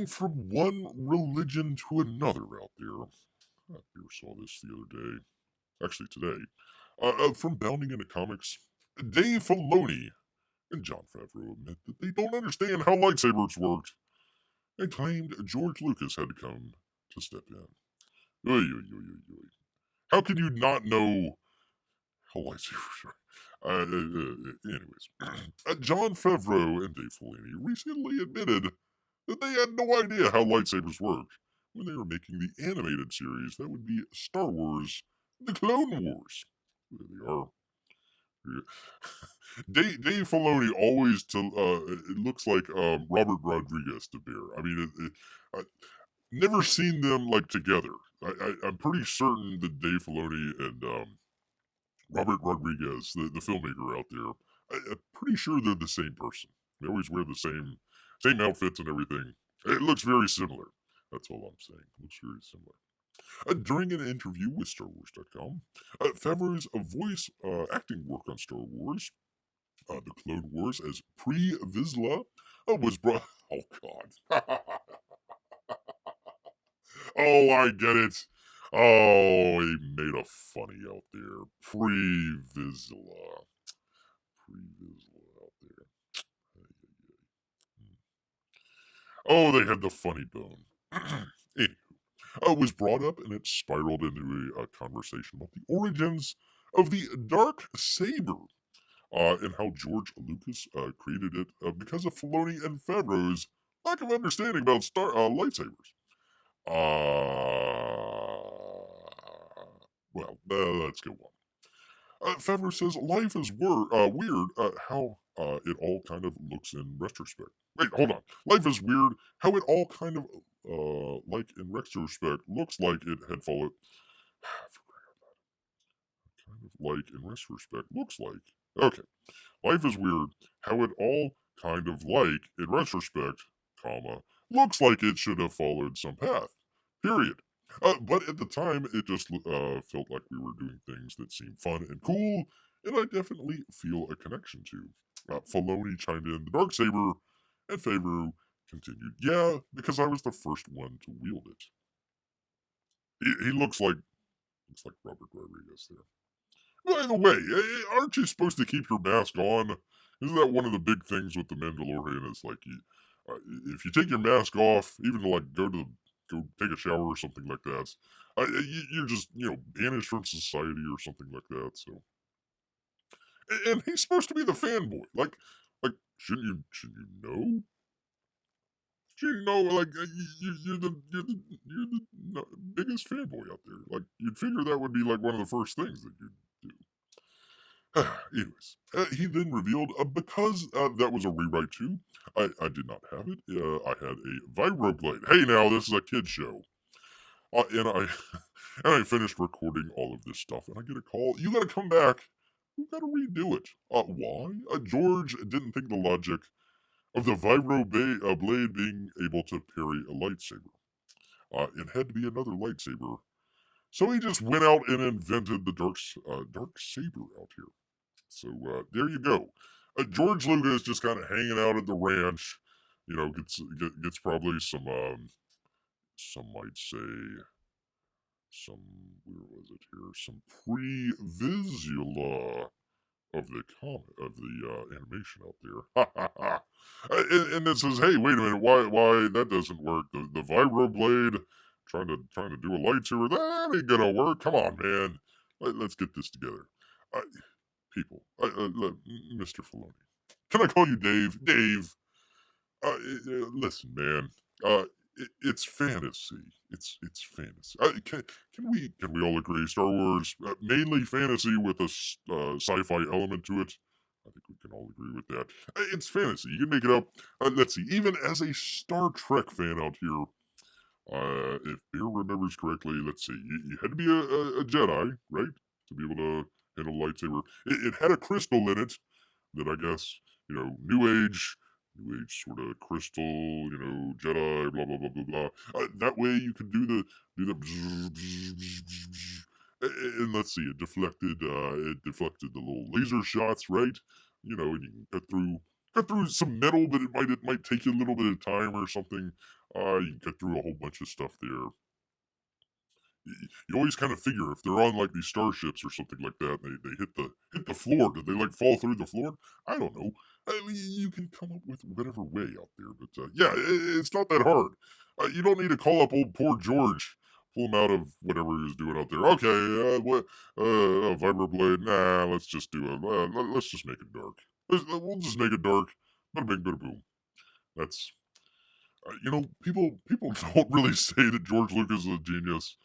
from one religion to another out there. Beer saw this the other day, actually today. From bounding into comics, Dave Filoni and Jon Favreau admit that they don't understand how lightsabers worked and claimed George Lucas had to come to step in. Oy, oy, oy, oy, oy. How can you not know how lightsabers work? Anyways, Jon Favreau and Dave Filoni recently admitted that they had no idea how lightsabers worked when they were making the animated series that would be Star Wars: The Clone Wars. There they are. Dave Filoni always it looks like Robert Rodriguez to Bear. I mean, never seen them like together. I'm pretty certain that Dave Filoni and Robert Rodriguez, the filmmaker out there. I'm pretty sure they're the same person. They always wear the same outfits and everything. It looks very similar. That's all I'm saying. It looks very similar. During an interview with StarWars.com, Favreau's voice acting work on Star Wars, the Clone Wars as Pre Vizsla, was brought. Oh God! Oh, I get it. Oh, he made a funny out there. Pre Vizsla. Pre Vizsla out there. Oh, they had the funny bone. Anyway, was brought up and it spiraled into a conversation about the origins of the dark saber, and how George Lucas created it because of Filoni and Favreau's lack of understanding about lightsabers. Let's go on. Favreau says life is weird how it all kind of looks in retrospect. Wait, hold on. Life is weird how it all kind of, like in retrospect, looks like it had followed. Kind of like in retrospect, looks like. Okay. Life is weird how it all kind of like in retrospect, comma, looks like it should have followed some path. Period. But at the time, it just felt like we were doing things that seemed fun and cool, and I definitely feel a connection to. Filoni chimed in the Darksaber, and Favreau continued, "Yeah, because I was the first one to wield it." He looks like Robert Rodriguez there. By the way, aren't you supposed to keep your mask on? Isn't that one of the big things with the Mandalorian? It's like if you take your mask off, even to like go take a shower or something like that, you're just banished from society or something like that. So, and he's supposed to be the fanboy. Like shouldn't you know? Shouldn't you know? Like you're the biggest fanboy out there. Like you'd figure that would be like one of the first things that you'd do. Anyways, he then revealed because that was a rewrite too. I did not have it. I had a vibroblade. Hey, now this is a kid show, and I and I finished recording all of this stuff, and I get a call. You got to come back. You got to redo it. Why? George didn't think the logic of the blade being able to parry a lightsaber. It had to be another lightsaber, so he just went out and invented the dark saber out here. So there you go. George Lucas just kind of hanging out at the ranch. Gets probably some might say some where was it here? Some pre-visual of the animation out there. Ha ha ha! And it says, hey, wait a minute, why that doesn't work? The vibroblade trying to do a lightsaber that ain't gonna work. Come on, man. Let's get this together. People, Mr. Filoni. Can I call you Dave? Dave, listen, man. It's fantasy. It's fantasy. Can we all agree? Star Wars, mainly fantasy with a sci-fi element to it. I think we can all agree with that. It's fantasy. You can make it up. Let's see. Even as a Star Trek fan out here, if Beer remembers correctly, let's see. You had to be a Jedi, right, to be able to handle a lightsaber. It had a crystal in it that I guess new age sort of crystal, Jedi, blah blah blah blah blah. That way you could do the bzz, bzz, bzz, bzz, bzz. And let's see, it deflected the little laser shots, right? And you can cut through some metal, but it might take you a little bit of time or something. You can cut through a whole bunch of stuff there. You always kind of figure if they're on like these starships or something like that, they hit the floor. Did they like fall through the floor? I don't know. You can come up with whatever way out there, but yeah, it's not that hard. You don't need to call up old poor George, pull him out of whatever he was doing out there. Okay, what? A vibroblade? Nah, let's just do it. Let's just make it dark. We'll just make it dark. Bada bing, bada boom. That's people don't really say that George Lucas is a genius.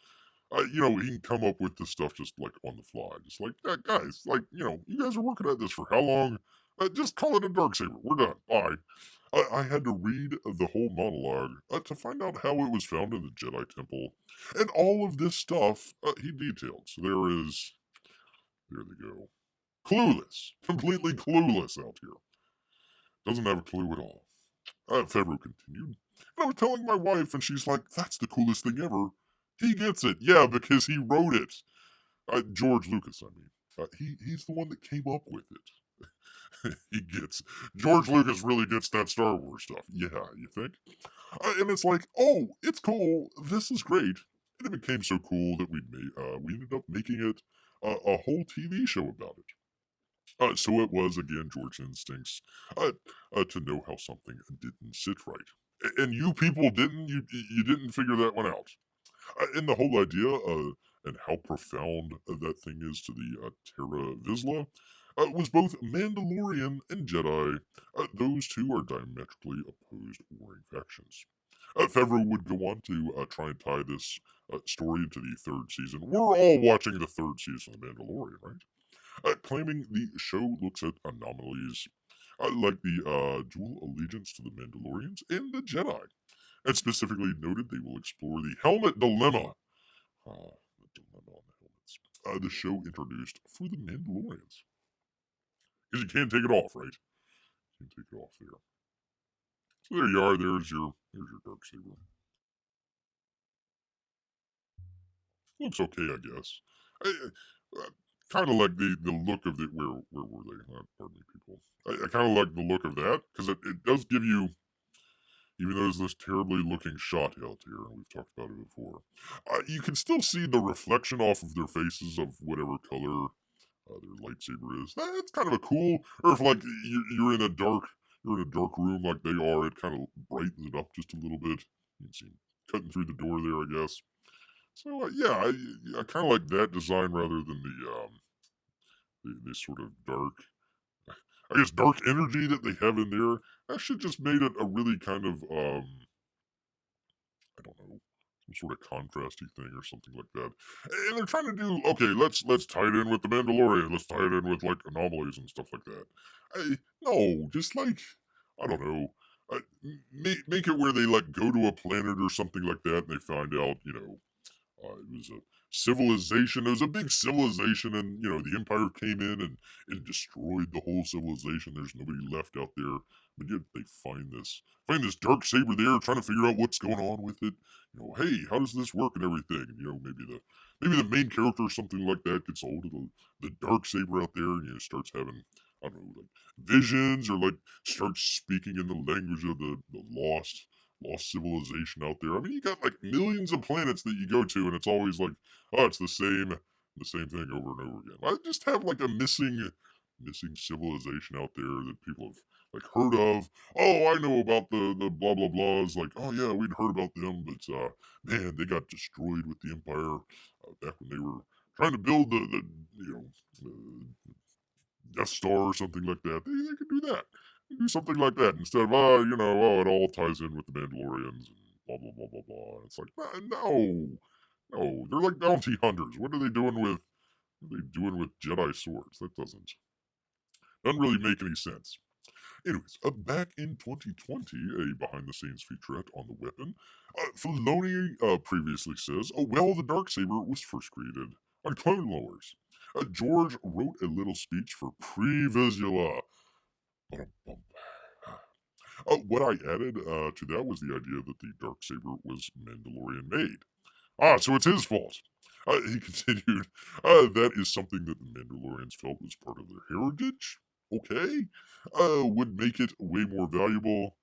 He can come up with this stuff just like on the fly. Just like, guys, like, you guys are working at this for how long? Just call it a dark saber. We're done. Bye. I had to read the whole monologue to find out how it was found in the Jedi Temple. And all of this stuff he detailed. So there is There they go. Clueless. Completely clueless out here. Doesn't have a clue at all. Favreau continued. And I was telling my wife, and she's like, that's the coolest thing ever. He gets it. Yeah, because he wrote it. George Lucas, I mean. He's the one that came up with it. He gets. George Lucas really gets that Star Wars stuff. Yeah, you think? And it's like, oh, it's cool. This is great. And it became so cool that we ended up making it a whole TV show about it. So it was again George's instincts to know how something didn't sit right, and you people didn't. You didn't figure that one out. And the whole idea and how profound that thing is to the Terra Vizsla was both Mandalorian and Jedi. Those two are diametrically opposed warring factions. Favreau would go on to try and tie this story into the third season. We're all watching the third season of Mandalorian, right? Claiming the show looks at anomalies like the dual allegiance to the Mandalorians and the Jedi, and specifically noted they will explore the helmet dilemma. The dilemma on the helmets. The show introduced for the Mandalorians. Because you can't take it off, right? You can't take it off there. So there you are. There's your dark saber. Looks okay, I guess. Kind of like the look of the where were they? Pardon me, people. I kind of like the look of that because it does give you, even though there's this terribly looking shot out here, and we've talked about it before, you can still see the reflection off of their faces of whatever color their lightsaber is. That's kind of a cool. Or if like you're in a dark room like they are, it kind of brightens it up just a little bit. You can see 'em cutting through the door there, I guess. So yeah, I kind of like that design rather than the sort of dark, I guess, dark energy that they have in there. That should just made it a really kind of I don't know, some sort of contrasty thing or something like that. And they're trying to do, okay, let's tie it in with the Mandalorian. Let's tie it in with like anomalies and stuff like that. No, just like, I don't know. Make it where they like go to a planet or something like that, and they find out, it was a civilization. It was a big civilization, and the Empire came in and destroyed the whole civilization. There's nobody left out there, but yet they find this dark saber there, trying to figure out what's going on with it. Hey, how does this work and everything? And, maybe the main character or something like that gets hold of the dark saber out there, and starts having, I don't know, like visions, or like starts speaking in the language of the lost civilization out there. I mean, you got like millions of planets that you go to, and it's always like, oh, it's the same thing over and over again. I just have like a missing civilization out there that people have like heard of. Oh, I know about the blah blah blahs. Like, oh yeah, we'd heard about them, but man, they got destroyed with the Empire back when they were trying to build the Death Star or something like that. They could do that. Do something like that instead of it all ties in with the Mandalorians and blah blah blah blah blah. It's like, no, they're like bounty hunters. What are they doing with Jedi swords? That doesn't really make any sense. Anyways, back in 2020, a behind-the-scenes featurette on the weapon, Filoni previously says, "Oh well, the darksaber was first created on Clone Wars." George wrote a little speech for Pre-Visuala. What I added to that was the idea that the darksaber was Mandalorian made. So it's his fault. He continued, that is something that the Mandalorians felt was part of their heritage. Okay. Would make it way more valuable.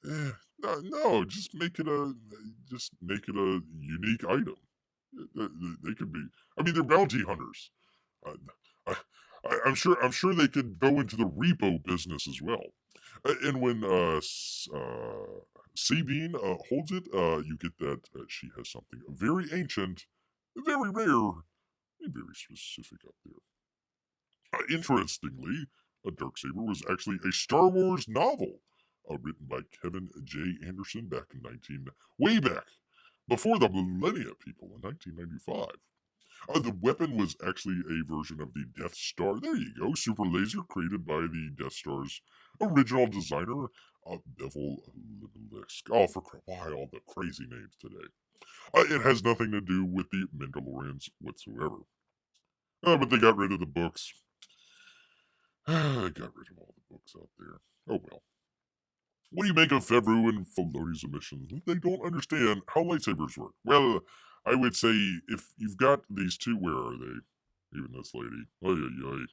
No, just make it a unique item. They could be. I mean, they're bounty hunters. Uh, I, I'm sure they could go into the repo business as well. And when Sabine holds it, you get that she has something very ancient, very rare, and very specific up there. Interestingly, A Darksaber was actually a Star Wars novel written by Kevin J. Anderson back in way back before the Millennia people in 1995. The weapon was actually a version of the Death Star. There you go, super laser created by the Death Star's original designer, Bevel Lindelof. Oh, why all the crazy names today? It has nothing to do with the Mandalorians whatsoever. But they got rid of the books. They got rid of all the books out there. Oh well. What do you make of Favreau and Filoni's omissions? They don't understand how lightsabers work. Well, I would say if you've got these two, where are they? Even this lady. Oy, oy, oy.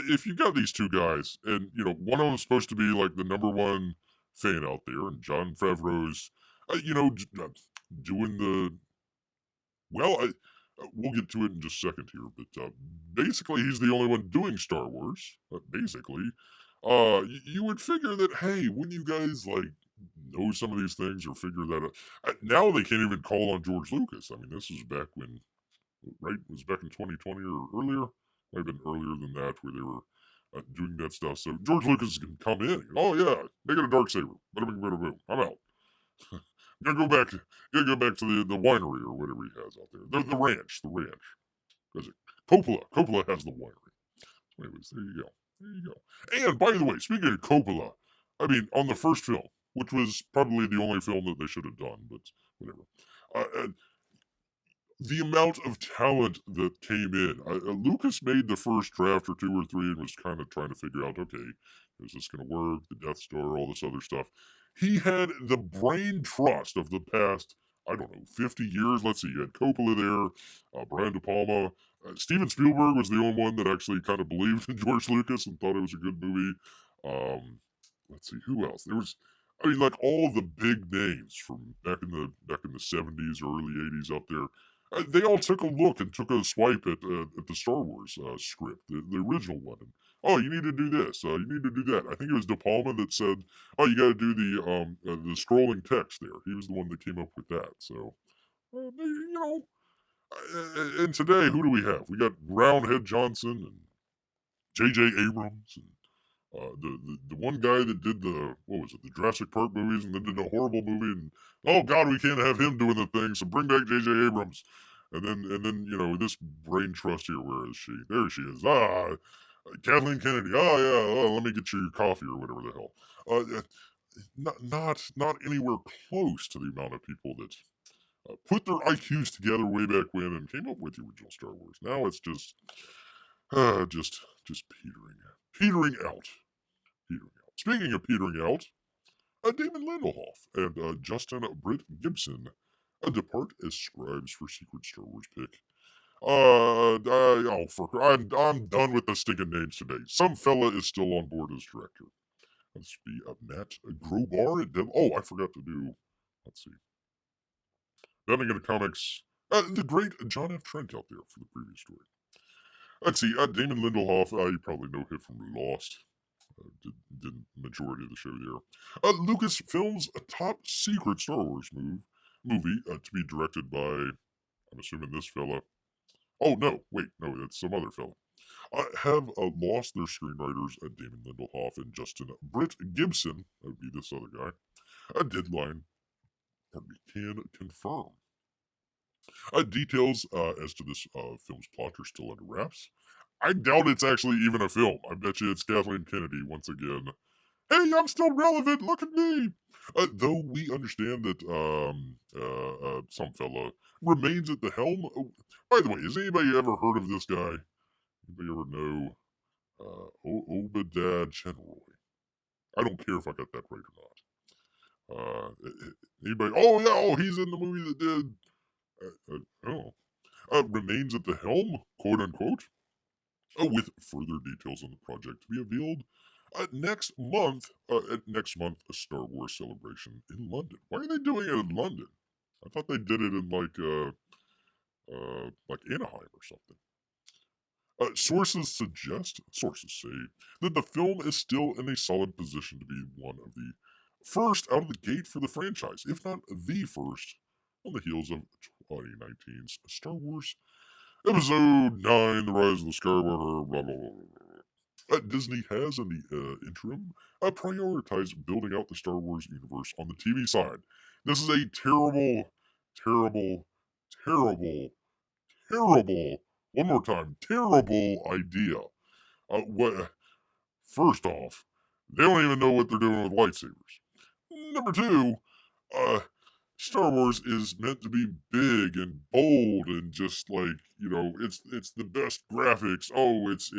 If you've got these two guys, and one of them's supposed to be like the number one fan out there, and John Favreau's, doing the well. We'll get to it in just a second here, but basically, he's the only one doing Star Wars. Basically, you would figure that, hey, wouldn't you guys like know some of these things or figure that out? Now they can't even call on George Lucas. I mean, this was back when, right? It was back in 2020 or earlier. Might have been earlier than that, where they were doing that stuff. So George Lucas can come in. Oh yeah, make it a dark saber. Bada bing, bada boom. I'm out. Gotta go back to the winery or whatever he has out there. The ranch. The ranch. Is it Coppola? Coppola has the winery. Anyways, there you go. There you go. And by the way, speaking of Coppola, I mean, on the first film, which was probably the only film that they should have done, but whatever. The amount of talent that came in. Lucas made the first draft or two or three and was kind of trying to figure out, okay, is this going to work? The Death Star, all this other stuff. He had the brain trust of the past, I don't know, 50 years. Let's see, you had Coppola there, Brian De Palma. Steven Spielberg was the only one that actually kind of believed in George Lucas and thought it was a good movie. Let's see, who else? There was, I mean, like all the big names from back in the 70s or early 80s out there. They all took a look and took a swipe at the Star Wars script, the original one. And, oh, you need to do this. You need to do that. I think it was De Palma that said, "Oh, you got to do the scrolling text." There, he was the one that came up with that. So, you know, and today, who do we have? We got Roundhead Johnson and J.J. Abrams and the one guy that did the what was it, the Jurassic Park movies, and then did a horrible movie, and oh god, we can't have him doing the thing, so bring back J.J. Abrams, and then this brain trust here, where is she? There she is. Kathleen Kennedy. Oh yeah, let me get you your coffee or whatever the hell. Not anywhere close to the amount of people that put their IQs together way back when and came up with the original Star Wars. Now it's just petering out. Petering out. Speaking of petering out, Damon Lindelof and Justin Britt Gibson depart as scribes for Secret Star Wars pick. I'm done with the stinking names today. Some fella is still on board as director. Let's be Matt Grobar. Oh, I forgot to do. Let's see. Bending into comics. The great John F. Trent out there for the previous story. Let's see. Damon Lindelof. You probably know him from Lost. Did majority of the show there. Lucasfilm's a top secret Star Wars movie to be directed by, I'm assuming this fella. Oh no, wait, no, that's some other fella. Have lost their screenwriters Damon Lindelof and Justin Britt Gibson. That would be this other guy. A deadline. Can confirm. Details as to this film's plot are still under wraps. I doubt it's actually even a film. I bet you it's Kathleen Kennedy once again. Hey, I'm still relevant. Look at me. Though we understand that some fella remains at the helm. Oh, by the way, has anybody ever heard of this guy? Anybody ever know Obadiah Chenroy? I don't care if I got that right or not. Anybody? Oh yeah. Oh, he's in the movie that did. Remains at the helm, quote unquote. With further details on the project to be revealed next month, a Star Wars celebration in London. Why are they doing it in London? I thought they did it in like Anaheim or something. Sources say that the film is still in a solid position to be one of the first out of the gate for the franchise, if not the first, on the heels of 2019's Star Wars Episode 9, The Rise of the Skywalker, blah, blah, blah, blah. Disney has, in the interim, prioritized building out the Star Wars universe on the TV side. This is a terrible, terrible, terrible, terrible, one more time, terrible idea. First off, they don't even know what they're doing with lightsabers. Number two, Star Wars is meant to be big and bold and just like, it's the best graphics. Oh, it's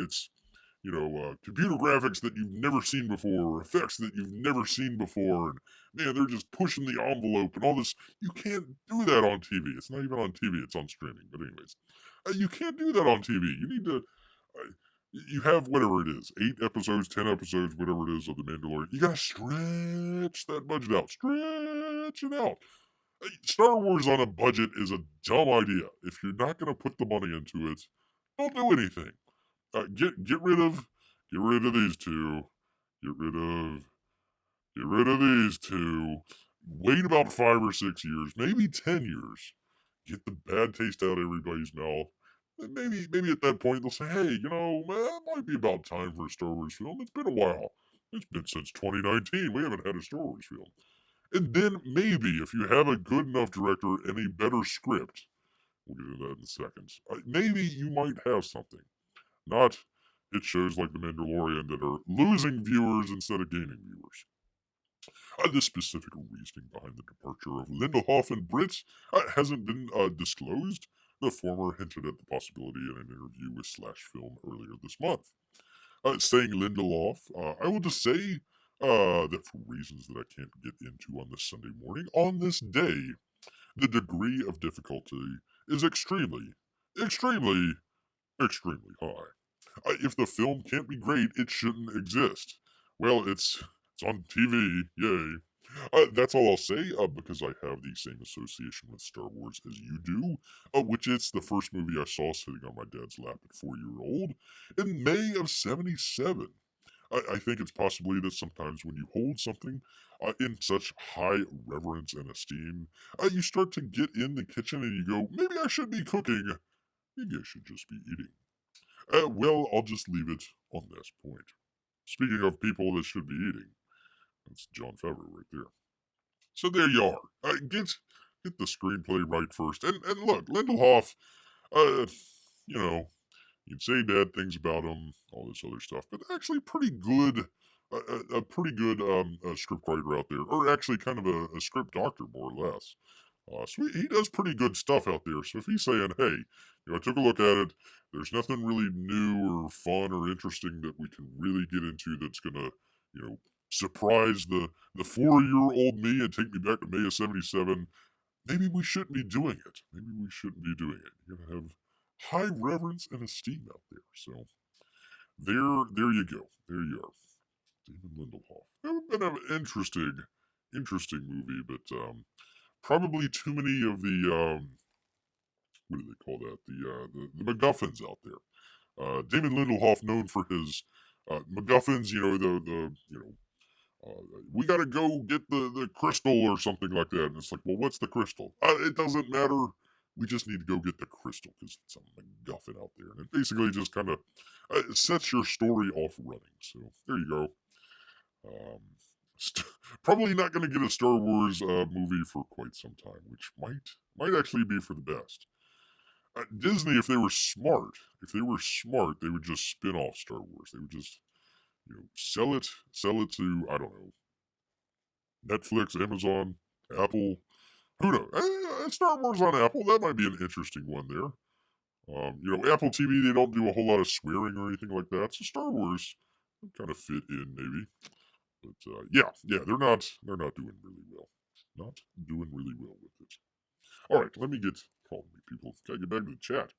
computer graphics that you've never seen before, or effects that you've never seen before, and man, they're just pushing the envelope and all this. You can't do that on TV. It's not even on TV. It's on streaming. But anyways, you can't do that on TV. You need to. You have whatever it is, 8 episodes, 10 episodes, whatever it is of the Mandalorian. You gotta stretch that budget out. Stretch it out. Star Wars on a budget is a dumb idea. If you're not gonna put the money into it, don't do anything. Get rid of these two. Get rid of get rid of these two. Wait about 5 or 6 years, maybe 10 years. Get the bad taste out of everybody's mouth. And maybe at that point they'll say, hey, man, it might be about time for a Star Wars film. It's been a while. It's been since 2019. We haven't had a Star Wars film. And then maybe if you have a good enough director and a better script, we'll get into that in a second. Maybe you might have something. Not hit shows like The Mandalorian that are losing viewers instead of gaining viewers. The specific reasoning behind the departure of Lindelof and Britt hasn't been disclosed. The former hinted at the possibility in an interview with Slash Film earlier this month. Saying Lindelof, I will just say that for reasons that I can't get into on this Sunday morning, on this day, the degree of difficulty is extremely, extremely, extremely high. If the film can't be great, it shouldn't exist. Well, it's on TV, yay. That's all I'll say, because I have the same association with Star Wars as you do, which it's the first movie I saw sitting on my dad's lap at 4-year-old in May of '77. I think it's possibly that sometimes when you hold something in such high reverence and esteem, you start to get in the kitchen and you go, maybe I should be cooking, maybe I should just be eating. Well, I'll just leave it on this point. Speaking of people that should be eating, that's Jon Favreau right there. So there you are. Get the screenplay right first. And look, Lindelof, uh, you know, you'd say bad things about him, all this other stuff, but actually pretty good, a pretty good script writer out there, or actually kind of a script doctor, more or less. So he does pretty good stuff out there. So if he's saying, hey, I took a look at it, there's nothing really new or fun or interesting that we can really get into that's gonna, surprise the 4-year-old me and take me back to May of '77. Maybe we shouldn't be doing it. Maybe we shouldn't be doing it. You gotta have high reverence and esteem out there. So there you go. There you are. David Lindelof. That would have been an interesting movie, but probably too many of the what do they call that? The MacGuffins out there. David Lindelof, known for his MacGuffins, we got to go get the crystal or something like that. And it's like, well, what's the crystal? It doesn't matter. We just need to go get the crystal because it's a MacGuffin out there. And it basically just kind of sets your story off running. So there you go. Um, Probably not going to get a Star Wars movie for quite some time, which might actually be for the best. Disney, if they were smart, they would just spin off Star Wars. They would just, sell it to, I don't know, Netflix, Amazon, Apple. Who knows? Star Wars on Apple, that might be an interesting one there. Apple TV, they don't do a whole lot of swearing or anything like that. So Star Wars kind of fit in maybe. But yeah, they're not doing really well. Not doing really well with it. All right, let me get calling me people. Gotta get back to the chat.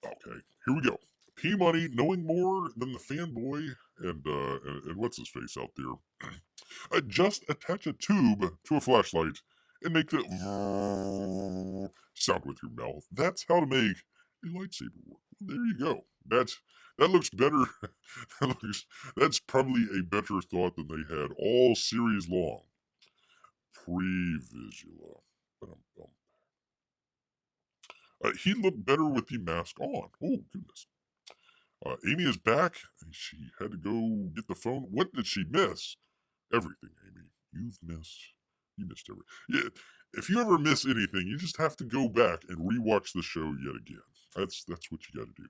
Okay, here we go. P Money, knowing more than the fanboy and what's his face out there. Just attach a tube to a flashlight and make the sound with your mouth. That's how to make a lightsaber work. There you go. That looks better. That's probably a better thought than they had all series long. Pre-visual. He looked better with the mask on. Oh goodness. Amy is back. She had to go get the phone. What did she miss? Everything, Amy. You missed everything. Yeah, if you ever miss anything, you just have to go back and rewatch the show yet again. That's what you got to do.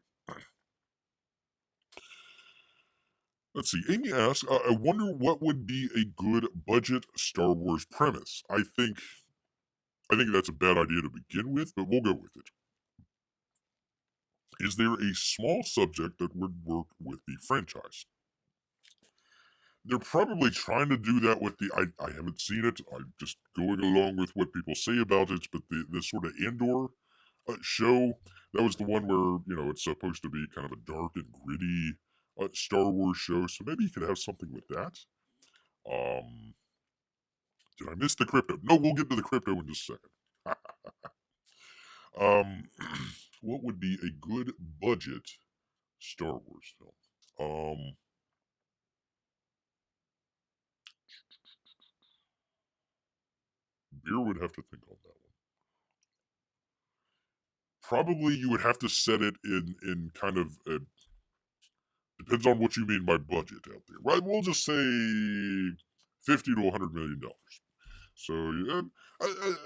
Let's see. Amy asks, I wonder what would be a good budget Star Wars premise. I think that's a bad idea to begin with, but we'll go with it. Is there a small subject that would work with the franchise? They're probably trying to do that with I haven't seen it. I'm just going along with what people say about it, but the sort of Andor show, that was the one where, it's supposed to be kind of a dark and gritty Star Wars show, so maybe you could have something with that. Um, did I miss the crypto? No, we'll get to the crypto in just a second. um, what would be a good budget Star Wars film? Beer would have to think on that one. Probably you would have to set it in kind of depends on what you mean by budget out there, right? We'll just say $50 to $100 million. So yeah,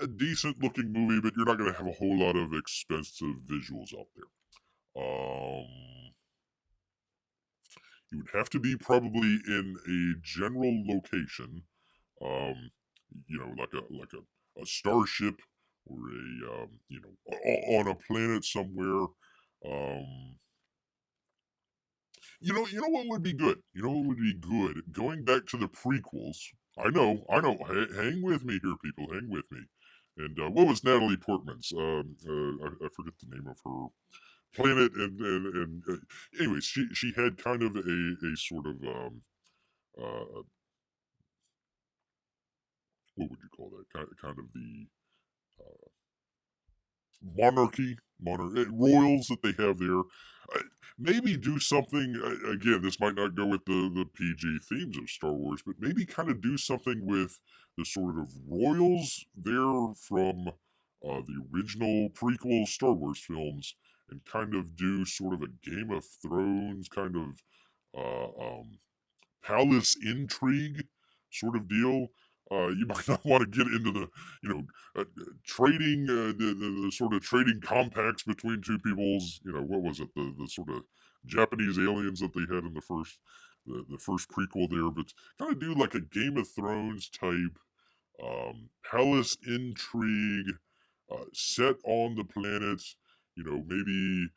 a decent looking movie, but you're not going to have a whole lot of expensive visuals out there. You would have to be probably in a general location, um, like a starship or on a planet somewhere. Um, you know what would be good? You know what would be good? Going back to the prequels. I know. Hang with me here, people. Hang with me. And what was Natalie Portman's? I forget the name of her planet. And anyways, she had kind of a sort of uh, what would you call that? Kind of the royals that they have there. Uh, Maybe do something. Again, this might not go with the PG themes of Star Wars, but maybe kind of do something with the sort of royals there from the original prequel Star Wars films, and kind of do sort of a Game of Thrones kind of palace intrigue sort of deal. You might not want to get into the, you know, trading, the sort of trading compacts between two people's, what was it, the sort of Japanese aliens that they had in the first prequel there, but kind of do like a Game of Thrones type palace intrigue set on the planet. Maybe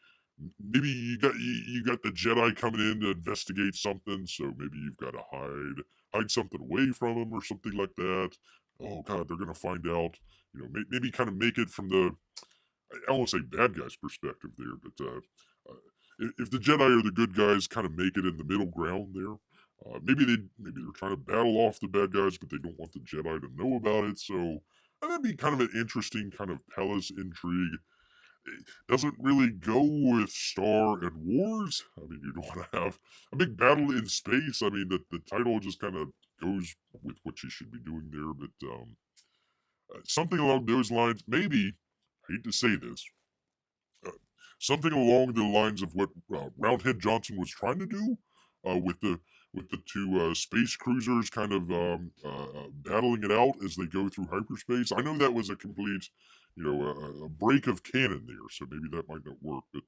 you got the Jedi coming in to investigate something, so maybe you've got to hide something away from them or something like that. Oh God, they're gonna find out. Maybe kind of make it from the, I don't want to say bad guys' perspective there, but if the Jedi are the good guys, kind of make it in the middle ground there. Maybe they're trying to battle off the bad guys, but they don't want the Jedi to know about it. So that'd be kind of an interesting kind of palace intrigue. It doesn't really go with Star and Wars. I mean, you don't want to have a big battle in space. I mean, the title just kind of goes with what you should be doing there. But something along those lines, maybe, I hate to say this, uh, something along the lines of what Roundhead Johnson was trying to do with the two space cruisers kind of battling it out as they go through hyperspace. I know that was a complete, a break of canon there, so maybe that might not work. But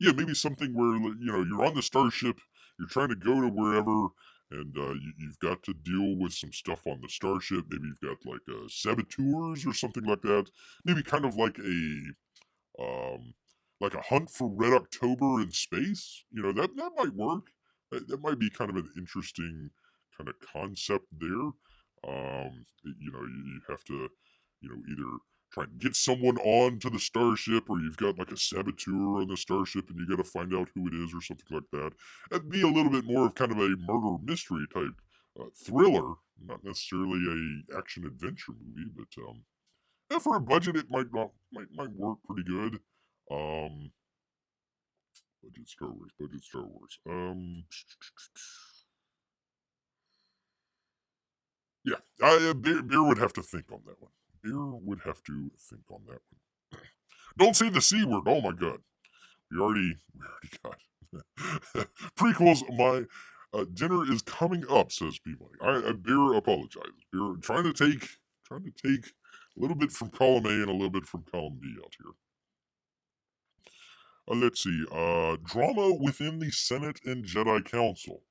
yeah, maybe something where you're on the starship, you're trying to go to wherever. And you've got to deal with some stuff on the starship. Maybe you've got like saboteurs or something like that. Maybe kind of um, like a hunt for Red October in space. That might work. That might be kind of an interesting kind of concept there. You have to, either try and get someone on to the starship, or you've got like a saboteur on the starship, and you got to find out who it is, or something like that. That'd be a little bit more of kind of a murder mystery type thriller, not necessarily a action adventure movie, but yeah, for a budget, it might work pretty good. Um, budget Star Wars, budget Star Wars. Yeah, beer would have to think on that one. Beer would have to think on that one. Don't say the c word. Oh my god, we already got prequels. My dinner is coming up, says P Money. Beer apologizes. Beer trying to take a little bit from column A and a little bit from column B out here. Let's see. Drama within the Senate and Jedi Council.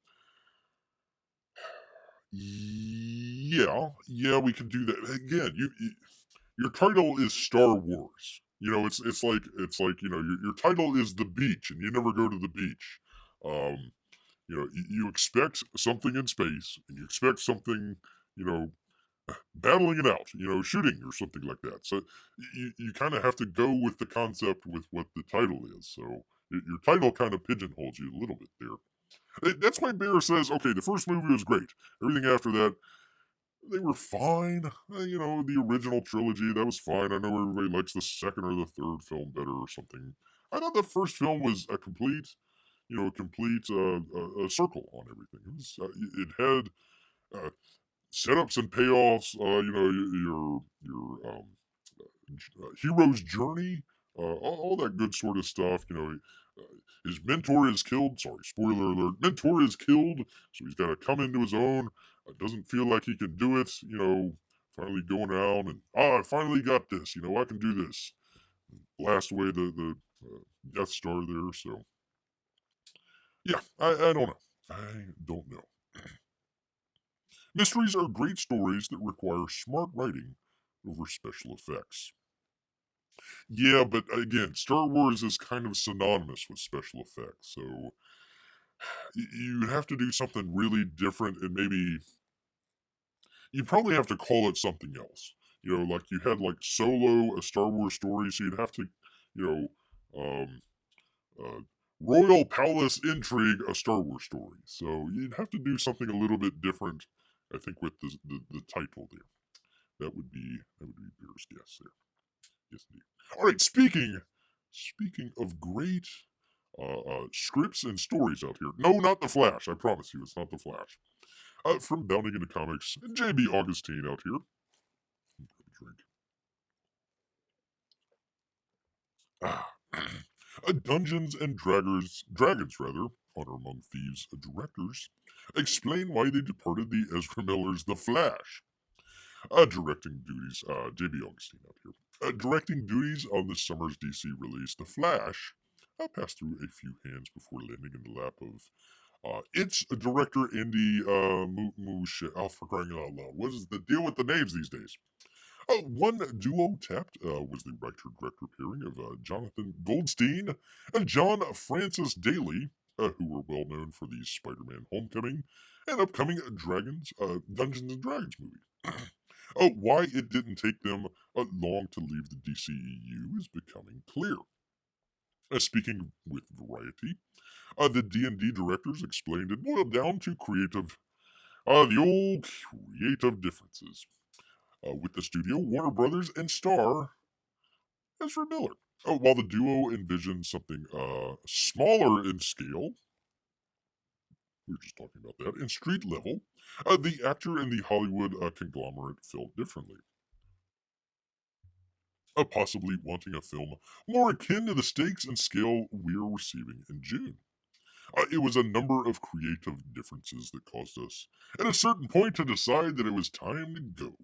Yeah, we can do that. Again, your title is Star Wars. It's like your title is the beach, and you never go to the beach. Um, you expect something in space, and you expect something, you know, battling it out, shooting or something like that. So you kind of have to go with the concept with what the title is. So your title kind of pigeonholes you a little bit there. That's why Bear says, okay, the first movie was great. Everything after that, they were fine. The original trilogy, that was fine. I know everybody likes the second or the third film better or something. I thought the first film was a circle on everything. It had setups and payoffs. Your hero's journey, all that good sort of stuff. His mentor is killed. Sorry, spoiler alert. Mentor is killed, so he's got to come into his own. Doesn't feel like he can do it. Finally going around and I finally got this. I can do this. Blast away the Death Star there. So yeah, I don't know. I don't know. Mysteries are great stories that require smart writing over special effects. Yeah, but again, Star Wars is kind of synonymous with special effects, so you have to do something really different, and maybe you probably have to call it something else. Like you had like Solo, a Star Wars story, so you'd have to, you know, um, uh, Royal Palace Intrigue, a Star Wars story. So you'd have to do something a little bit different, I think, with the title there. That would be Beer's guess there. Yes, indeed. All right. Speaking of great scripts and stories out here. No, not the Flash. I promise you, it's not the Flash. From Bounding into Comics, JB Augustine out here. Grab a drink. Ah. Dungeons and Dragons, rather, Honor Among Thieves directors, explain why they departed the Ezra Miller's The Flash. Directing duties, JB Augustine out here. Directing duties on this summer's DC release, The Flash, passed through a few hands before landing in the lap of its director, Indy Oh, for crying out loud. What is the deal with the names these days? One duo tapped was the writer-director pairing of Jonathan Goldstein and John Francis Daly, who were well known for the Spider-Man Homecoming and upcoming Dungeons and Dragons movie. Why it didn't take them long to leave the DCEU is becoming clear. Speaking with Variety, the D&D directors explained it boiled down to the old creative differences. With the studio, Warner Brothers, and star Ezra Miller. While the duo envisioned something smaller in scale, we were just talking about that, in street level, the actor and the Hollywood conglomerate felt differently. Possibly wanting a film more akin to the stakes and scale we're receiving in June. It was a number of creative differences that caused us, at a certain point, to decide that it was time to go.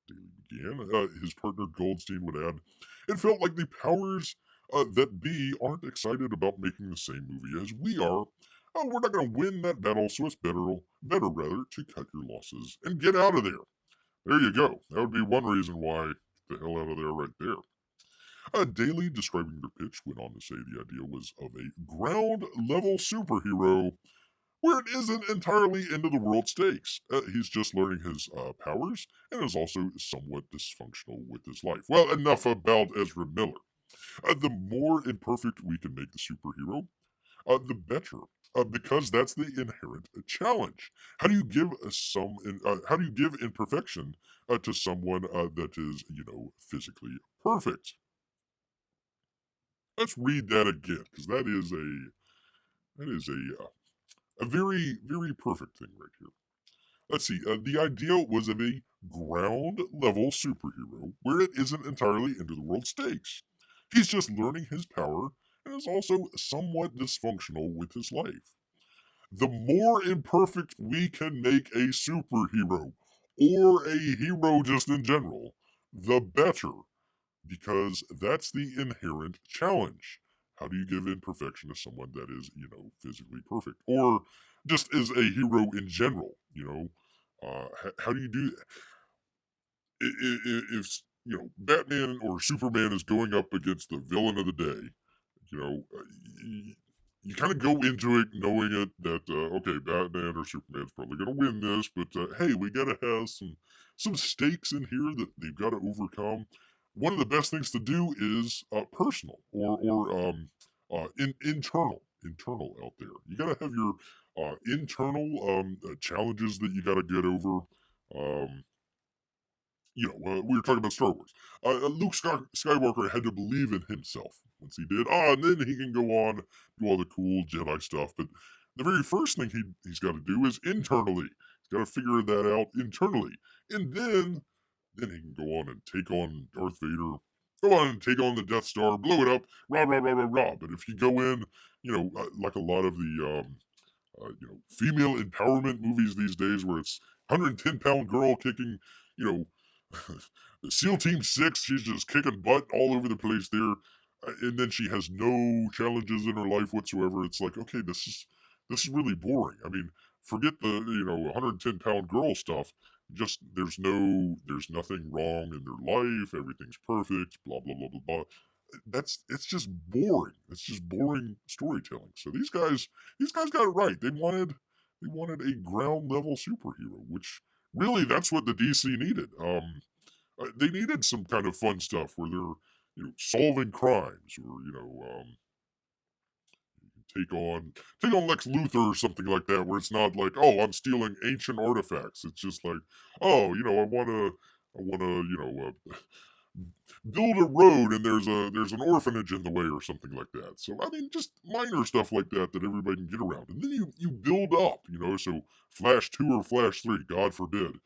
Daly began. His partner Goldstein would add, it felt like the powers that be aren't excited about making the same movie as we are. We're not going to win that battle, so it's better rather to cut your losses and get out of there. There you go. That would be one reason why. Get the hell out of there right there. Daly, describing their pitch, went on to say the idea was of a ground level superhero where it isn't entirely into the world stakes. He's just learning his powers and is also somewhat dysfunctional with his life. Well, enough about Ezra Miller. The more imperfect we can make the superhero, the better. Because that's the inherent challenge. How do you give how do you give imperfection to someone that is, physically perfect? Let's read that again, because that is a very very perfect thing right here. Let's see. The idea was of a ground level superhero where it isn't entirely into the world stakes. He's just learning his power and is also somewhat dysfunctional with his life. The more imperfect we can make a superhero or a hero just in general, the better, because that's the inherent challenge. How do you give imperfection to someone that is, physically perfect or just is a hero in general? How do you do that? If Batman or Superman is going up against the villain of the day, you know, you kind of go into it knowing it that okay, Batman or Superman's probably going to win this, but hey, we got to have some stakes in here that they've got to overcome. One of the best things to do is personal or internal out there. You got to have your internal challenges that you got to get over. Um, we were talking about Star Wars. Luke Skywalker had to believe in himself once he did. And then he can go on do all the cool Jedi stuff. But the very first thing he's got to do is internally. He's got to figure that out internally, and then he can go on and take on Darth Vader. Go on and take on the Death Star, blow it up, rah rah rah rah rah. But if you go in, like a lot of the female empowerment movies these days, where it's 110-pound girl kicking, you know, SEAL Team 6, she's just kicking butt all over the place there, and then she has no challenges in her life whatsoever. It's like, okay, this is really boring. I mean, forget the 110-pound girl stuff. Just there's nothing wrong in their life. Everything's perfect. Blah blah blah blah blah. It's just boring. It's just boring storytelling. So these guys got it right. They wanted a ground level superhero, which really that's what the DC needed. They needed some kind of fun stuff where they're solving crimes, or take on Lex Luthor or something like that, where it's not like, oh, I'm stealing ancient artifacts. It's just like, oh, I wanna build a road and there's an orphanage in the way or something like that. So I mean, just minor stuff like that everybody can get around, and then you build up. So Flash 2 or Flash 3, God forbid,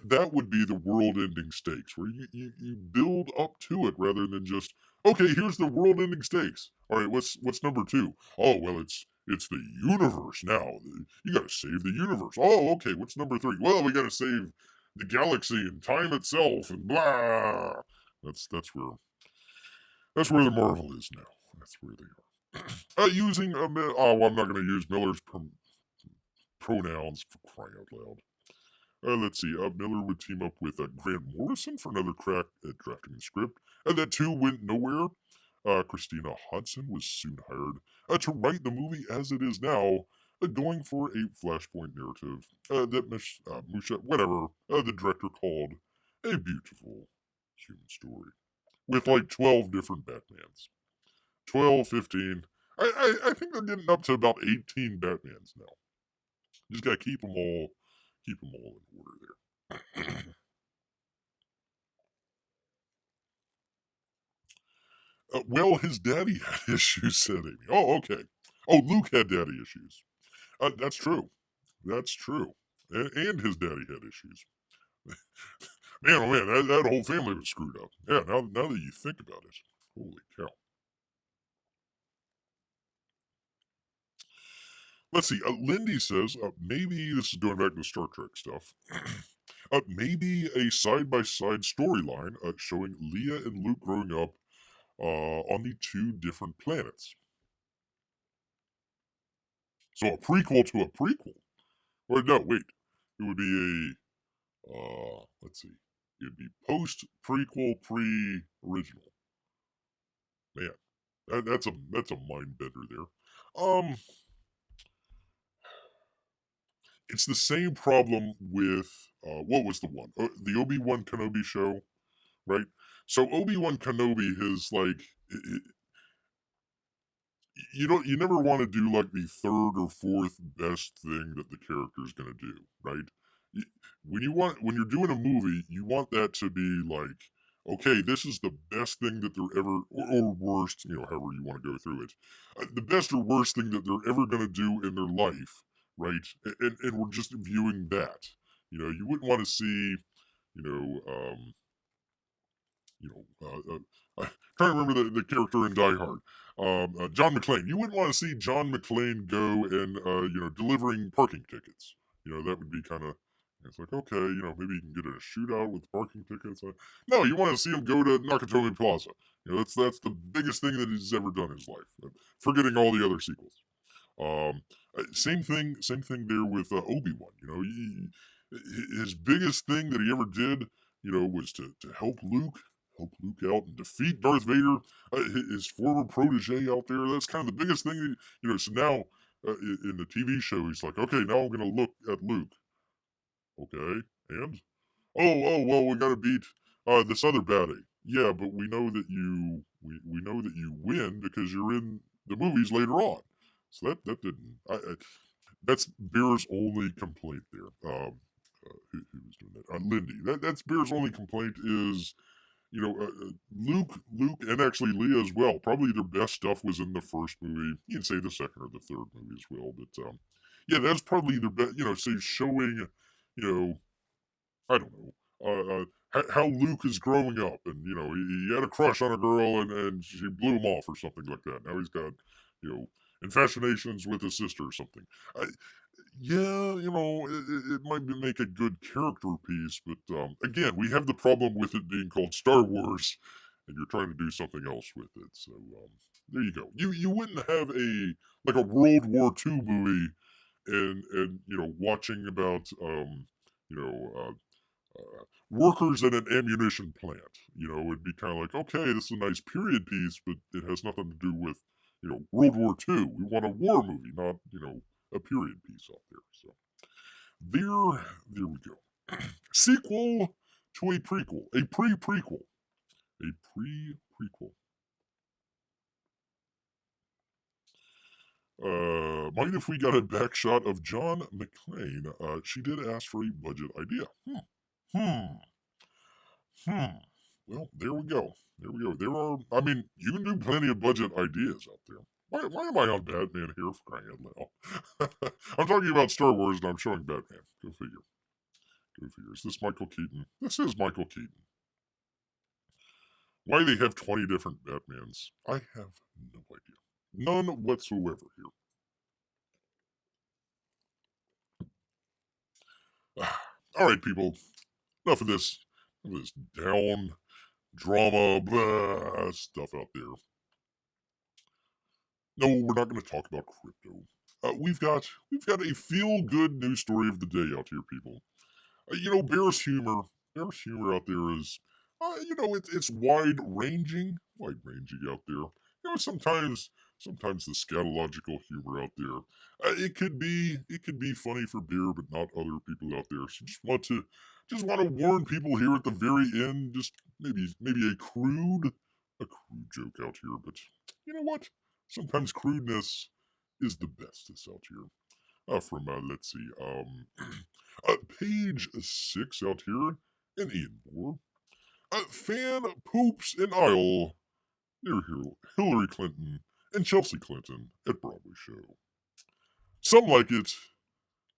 that would be the world-ending stakes, where you build up to it rather than just, okay, here's the world-ending stakes. All right, what's number 2? Oh well, it's the universe now. You got to save the universe. Oh, okay, what's number 3? Well, we got to save the galaxy and time itself and blah. That's where the Marvel is now. That's where they are. Using I'm not going to use Miller's pronouns, for crying out loud. Let's see. Miller would team up with Grant Morrison for another crack at drafting the script, and that too went nowhere. Christina Hodson was soon hired to write the movie as it is now, going for a Flashpoint narrative that Musha, whatever, the director called a beautiful human story with like 12 different Batmans. 12, 15. I think they're getting up to about 18 Batmans now. Just gotta keep them all in order there. Well, his daddy had issues, said Amy. Oh, okay. Oh, Luke had daddy issues. That's true. That's true. And his daddy had issues. Man, oh man, that whole family was screwed up. Yeah, now that you think about it. Holy cow. Let's see. Lindy says, maybe this is going back to the Star Trek stuff. Maybe a side-by-side storyline showing Leia and Luke growing up on the two different planets. So a prequel to a prequel. Or no, wait. It would be let's see. It'd be post prequel, pre original. Man, that's a mind bender there. It's the same problem with what was the one? The Obi-Wan Kenobi show, right? So Obi-Wan Kenobi is like you never want to do like the third or fourth best thing that the character is going to do, right? When you're doing a movie, you want that to be like, okay, this is the best thing that they're ever, or worst, however you want to go through it, the best or worst thing that they're ever going to do in their life, right? And we're just viewing that. You wouldn't want to see, you know, um, I can't remember the character in Die Hard. John McClane. You wouldn't want to see John McClane go and delivering parking tickets. That would be kind of. It's like, okay, maybe you can get in a shootout with parking tickets. No, you want to see him go to Nakatomi Plaza. That's the biggest thing that he's ever done in his life. Forgetting all the other sequels. Same thing there with Obi-Wan. his biggest thing that he ever did, was to help Luke out and defeat Darth Vader, his former protege out there. That's kind of the biggest thing. So now in the TV show, he's like, okay, now I'm going to look at Luke. Okay, and well, we got to beat this other baddie. Yeah, but we know that we know that you win because you're in the movies later on. So that didn't. That's Bear's only complaint there. Who was doing that? Lindy. That's Bear's only complaint is, Luke, and actually Leia as well. Probably their best stuff was in the first movie. You can say the second or the third movie as well, but yeah, that's probably their best. Say showing, you know, I don't know, how Luke is growing up, and he had a crush on a girl, and she blew him off or something like that. Now he's got, infatuations with his sister or something. Yeah, it might make a good character piece, but again, we have the problem with it being called Star Wars, and you're trying to do something else with it. So there you go. You wouldn't have a World War II movie and watching about you know workers at an ammunition plant. It'd be kind of like, okay, this is a nice period piece, but it has nothing to do with World War II. We want a war movie, not a period piece out there. So there we go. Sequel to a prequel, a pre-prequel, a pre-prequel. Mind if we got a back shot of John McClane? She did ask for a budget idea. Hmm. Hmm. Well, there we go. There we go. There are. I mean, you can do plenty of budget ideas out there. Why am I on Batman here for crying out loud? I'm talking about Star Wars and I'm showing Batman. Go figure. Go figure. Is this Michael Keaton? This is Michael Keaton. Why they have 20 different Batmans, I have no idea. None whatsoever here. All right, people. Enough of this. Enough of this down drama blah stuff out there. No, we're not going to talk about crypto. We've got a feel good news story of the day out here, people. Bear's humor out there is, it's wide ranging out there. Sometimes the scatological humor out there, it could be funny for Bear, but not other people out there. So just want to warn people here at the very end. Just maybe a crude joke out here, but you know what? Sometimes crudeness is the bestest out here. From let's see, page 6 out here in Ian Moore. Fan poops in aisle near Hillary Clinton and Chelsea Clinton at Broadway show. Some like it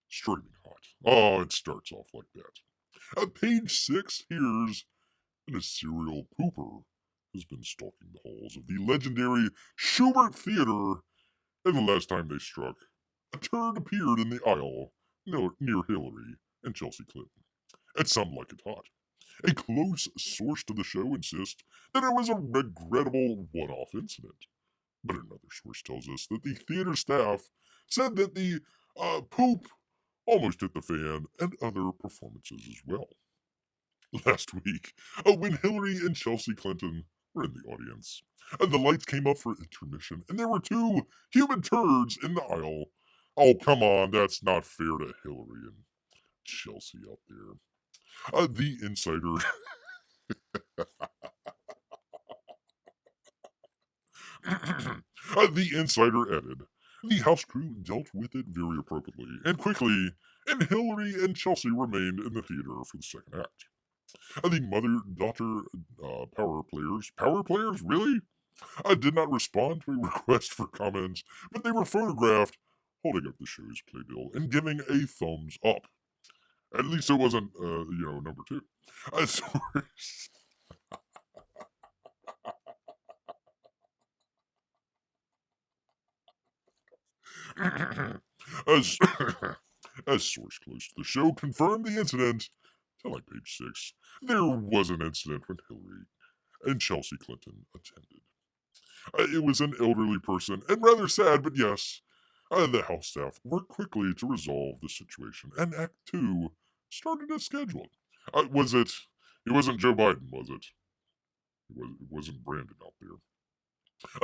streaming hot. Oh, it starts off like that. Page 6 hears that a serial pooper has been stalking the halls of the legendary Schubert Theater, and the last time they struck, a turd appeared in the aisle near Hillary and Chelsea Clinton. And some like it hot. A close source to the show insists that it was a regrettable one-off incident. But another source tells us that the theater staff said that the poop almost hit the fan and other performances as well. Last week, when Hillary and Chelsea Clinton were in the audience, the lights came up for intermission, and there were two human turds in the aisle. Oh, come on, that's not fair to Hillary and Chelsea out there. The insider. The insider added, the house crew dealt with it very appropriately and quickly, and Hillary and Chelsea remained in the theater for the second act. The mother-daughter power players, really? Did not respond to a request for comments, but they were photographed holding up the show's playbill and giving a thumbs up. At least it wasn't, number two. Source. As, as source close to the show confirmed the incident, telling page 6, there was an incident when Hillary and Chelsea Clinton attended. It was an elderly person, and rather sad, but yes, the house staff worked quickly to resolve the situation, and Act 2 started as scheduled. Was it? It wasn't Joe Biden, was it? It wasn't Brandon out there.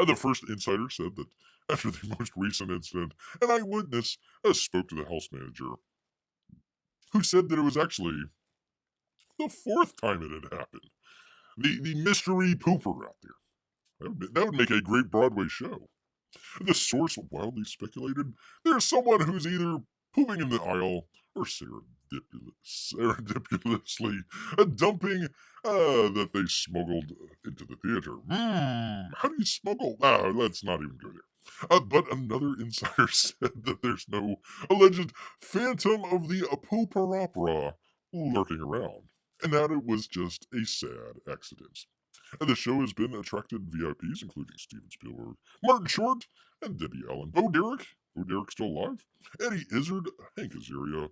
The first insider said that after the most recent incident, an eyewitness spoke to the house manager, who said that it was actually the fourth time it had happened. The mystery pooper out there. That would make a great Broadway show. The source wildly speculated there's someone who's either pooping in the aisle or serendipitously dumping that they smuggled into the theater. How do you smuggle? Let's not even go there. But another insider said that there's no alleged phantom of the Poopera lurking around, and that it was just a sad accident. And the show has been attracted VIPs, including Steven Spielberg, Martin Short, and Debbie Allen. Bo Derek? Bo Derek's still alive? Eddie Izzard, Hank Azaria,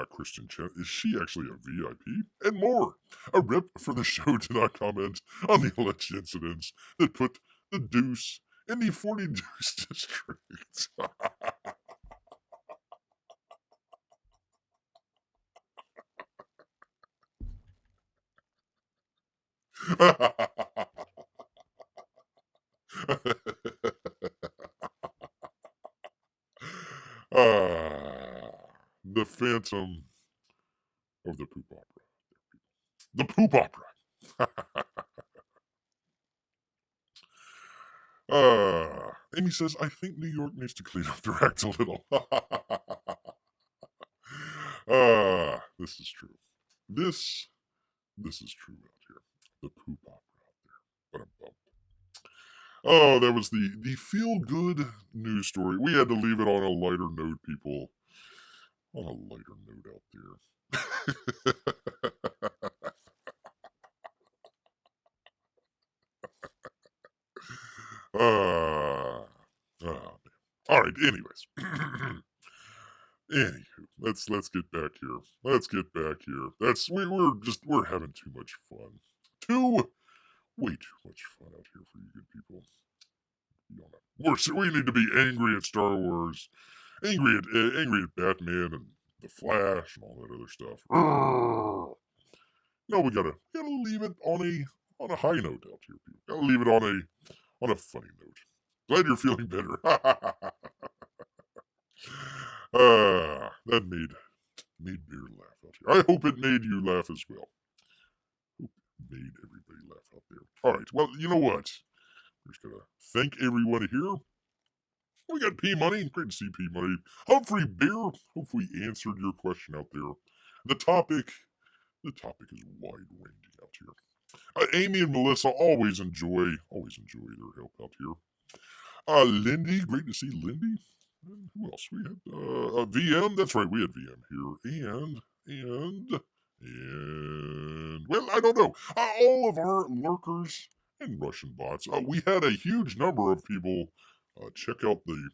Kristen Chen. Is she actually a VIP? And more. A rep for the show did not comment on the alleged incidents that put the deuce in the 40 Deuce district. The Phantom of the Poop Opera. The Poop Opera. Amy says, I think New York needs to clean up their act a little. This is true. This is true out here. The poop opera out there. What a bump. Oh, that was the feel good news story. We had to leave it on a lighter note, people. On a lighter note out there. Oh, man. All right. Anyways, anywho, let's get back here. Let's get back here. We're having too much fun. Way too much fun out here for you good people. We need to be angry at Star Wars, angry at Batman and the Flash and all that other stuff. No, we gotta leave it on a high note out here, people. Gotta leave it on a funny note. Glad you're feeling better. That made Beer laugh out here. I hope it made you laugh as well. Hope it made everybody laugh out there. All right. Well, you know what? We're just gonna thank everyone here. We got P Money. Great to see P Money. Humphrey Beer. Hopefully answered your question out there. The topic is wide ranging out here. Amy and Melissa always enjoy their help out here. Lindy, great to see Lindy. And who else we had? VM. That's right, we had VM here, and well, I don't know. All of our lurkers and Russian bots. We had a huge number of people check out the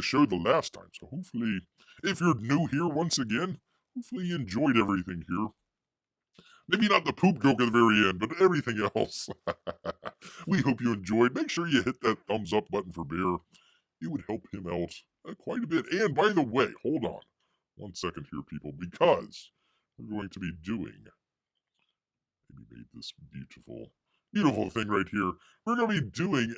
show the last time. So hopefully, if you're new here once again, hopefully you enjoyed everything here. Maybe not the poop joke at the very end, but everything else. We hope you enjoyed. Make sure you hit that thumbs up button for Bear. It would help him out quite a bit. And by the way, hold on 1 second here, people, because we're going to be doing. Maybe made this beautiful thing right here. We're going to be doing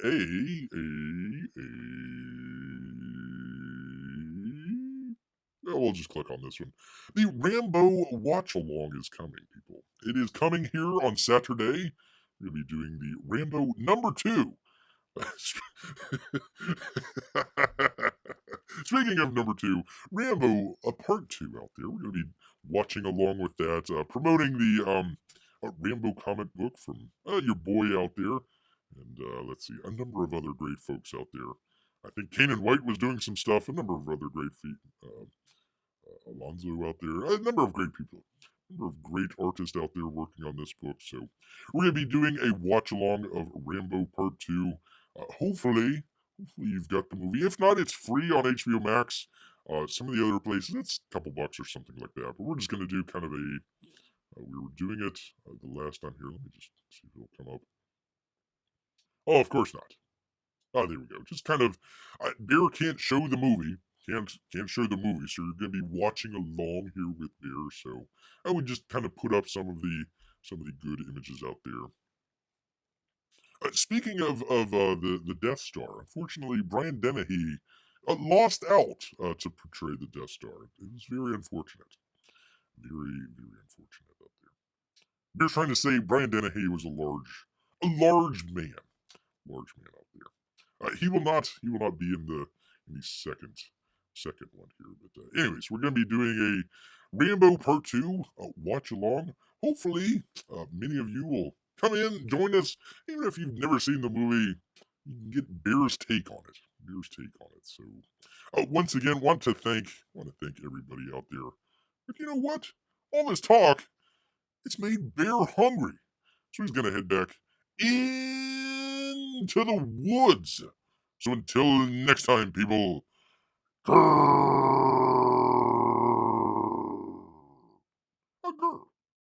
well, we'll just click on this one. The Rambo watch along is coming, people. It is coming here on Saturday. We're going to be doing the Rambo #2. Speaking of #2, Rambo Part 2 out there. We're going to be watching along with that, promoting the Rambo comic book from your boy out there. And let's see, a number of other great folks out there. I think Kanan White was doing some stuff, a number of other great Alonzo out there, a number of great people, a number of great artists out there working on this book. So we're going to be doing a watch along of Rambo Part 2. Hopefully you've got the movie. If not, it's free on HBO Max. Some of the other places, it's a couple bucks or something like that. But we're just going to do kind of a. We were doing it the last time here. Let me just see if it'll come up. Oh, of course not. Oh, there we go. Just kind of. Bear can't show the movie, can't show the movie, so you're gonna be watching along here with Bear. So I would just kind of put up some of the good images out there. Speaking of the Death Star, unfortunately, Brian Dennehy lost out to portray the Death Star. It was very unfortunate, very unfortunate out there. They're trying to say Brian Dennehy was a large man, out there. He will not be in the second one here. But anyways, we're going to be doing a Rambo Part 2 watch along. Hopefully, many of you will come in, join us, even if you've never seen the movie. You can get Bear's take on it. So, once again, want to thank everybody out there. But you know what? All this talk, it's made Bear hungry. So he's going to head back into the woods. So until next time, people, grrr.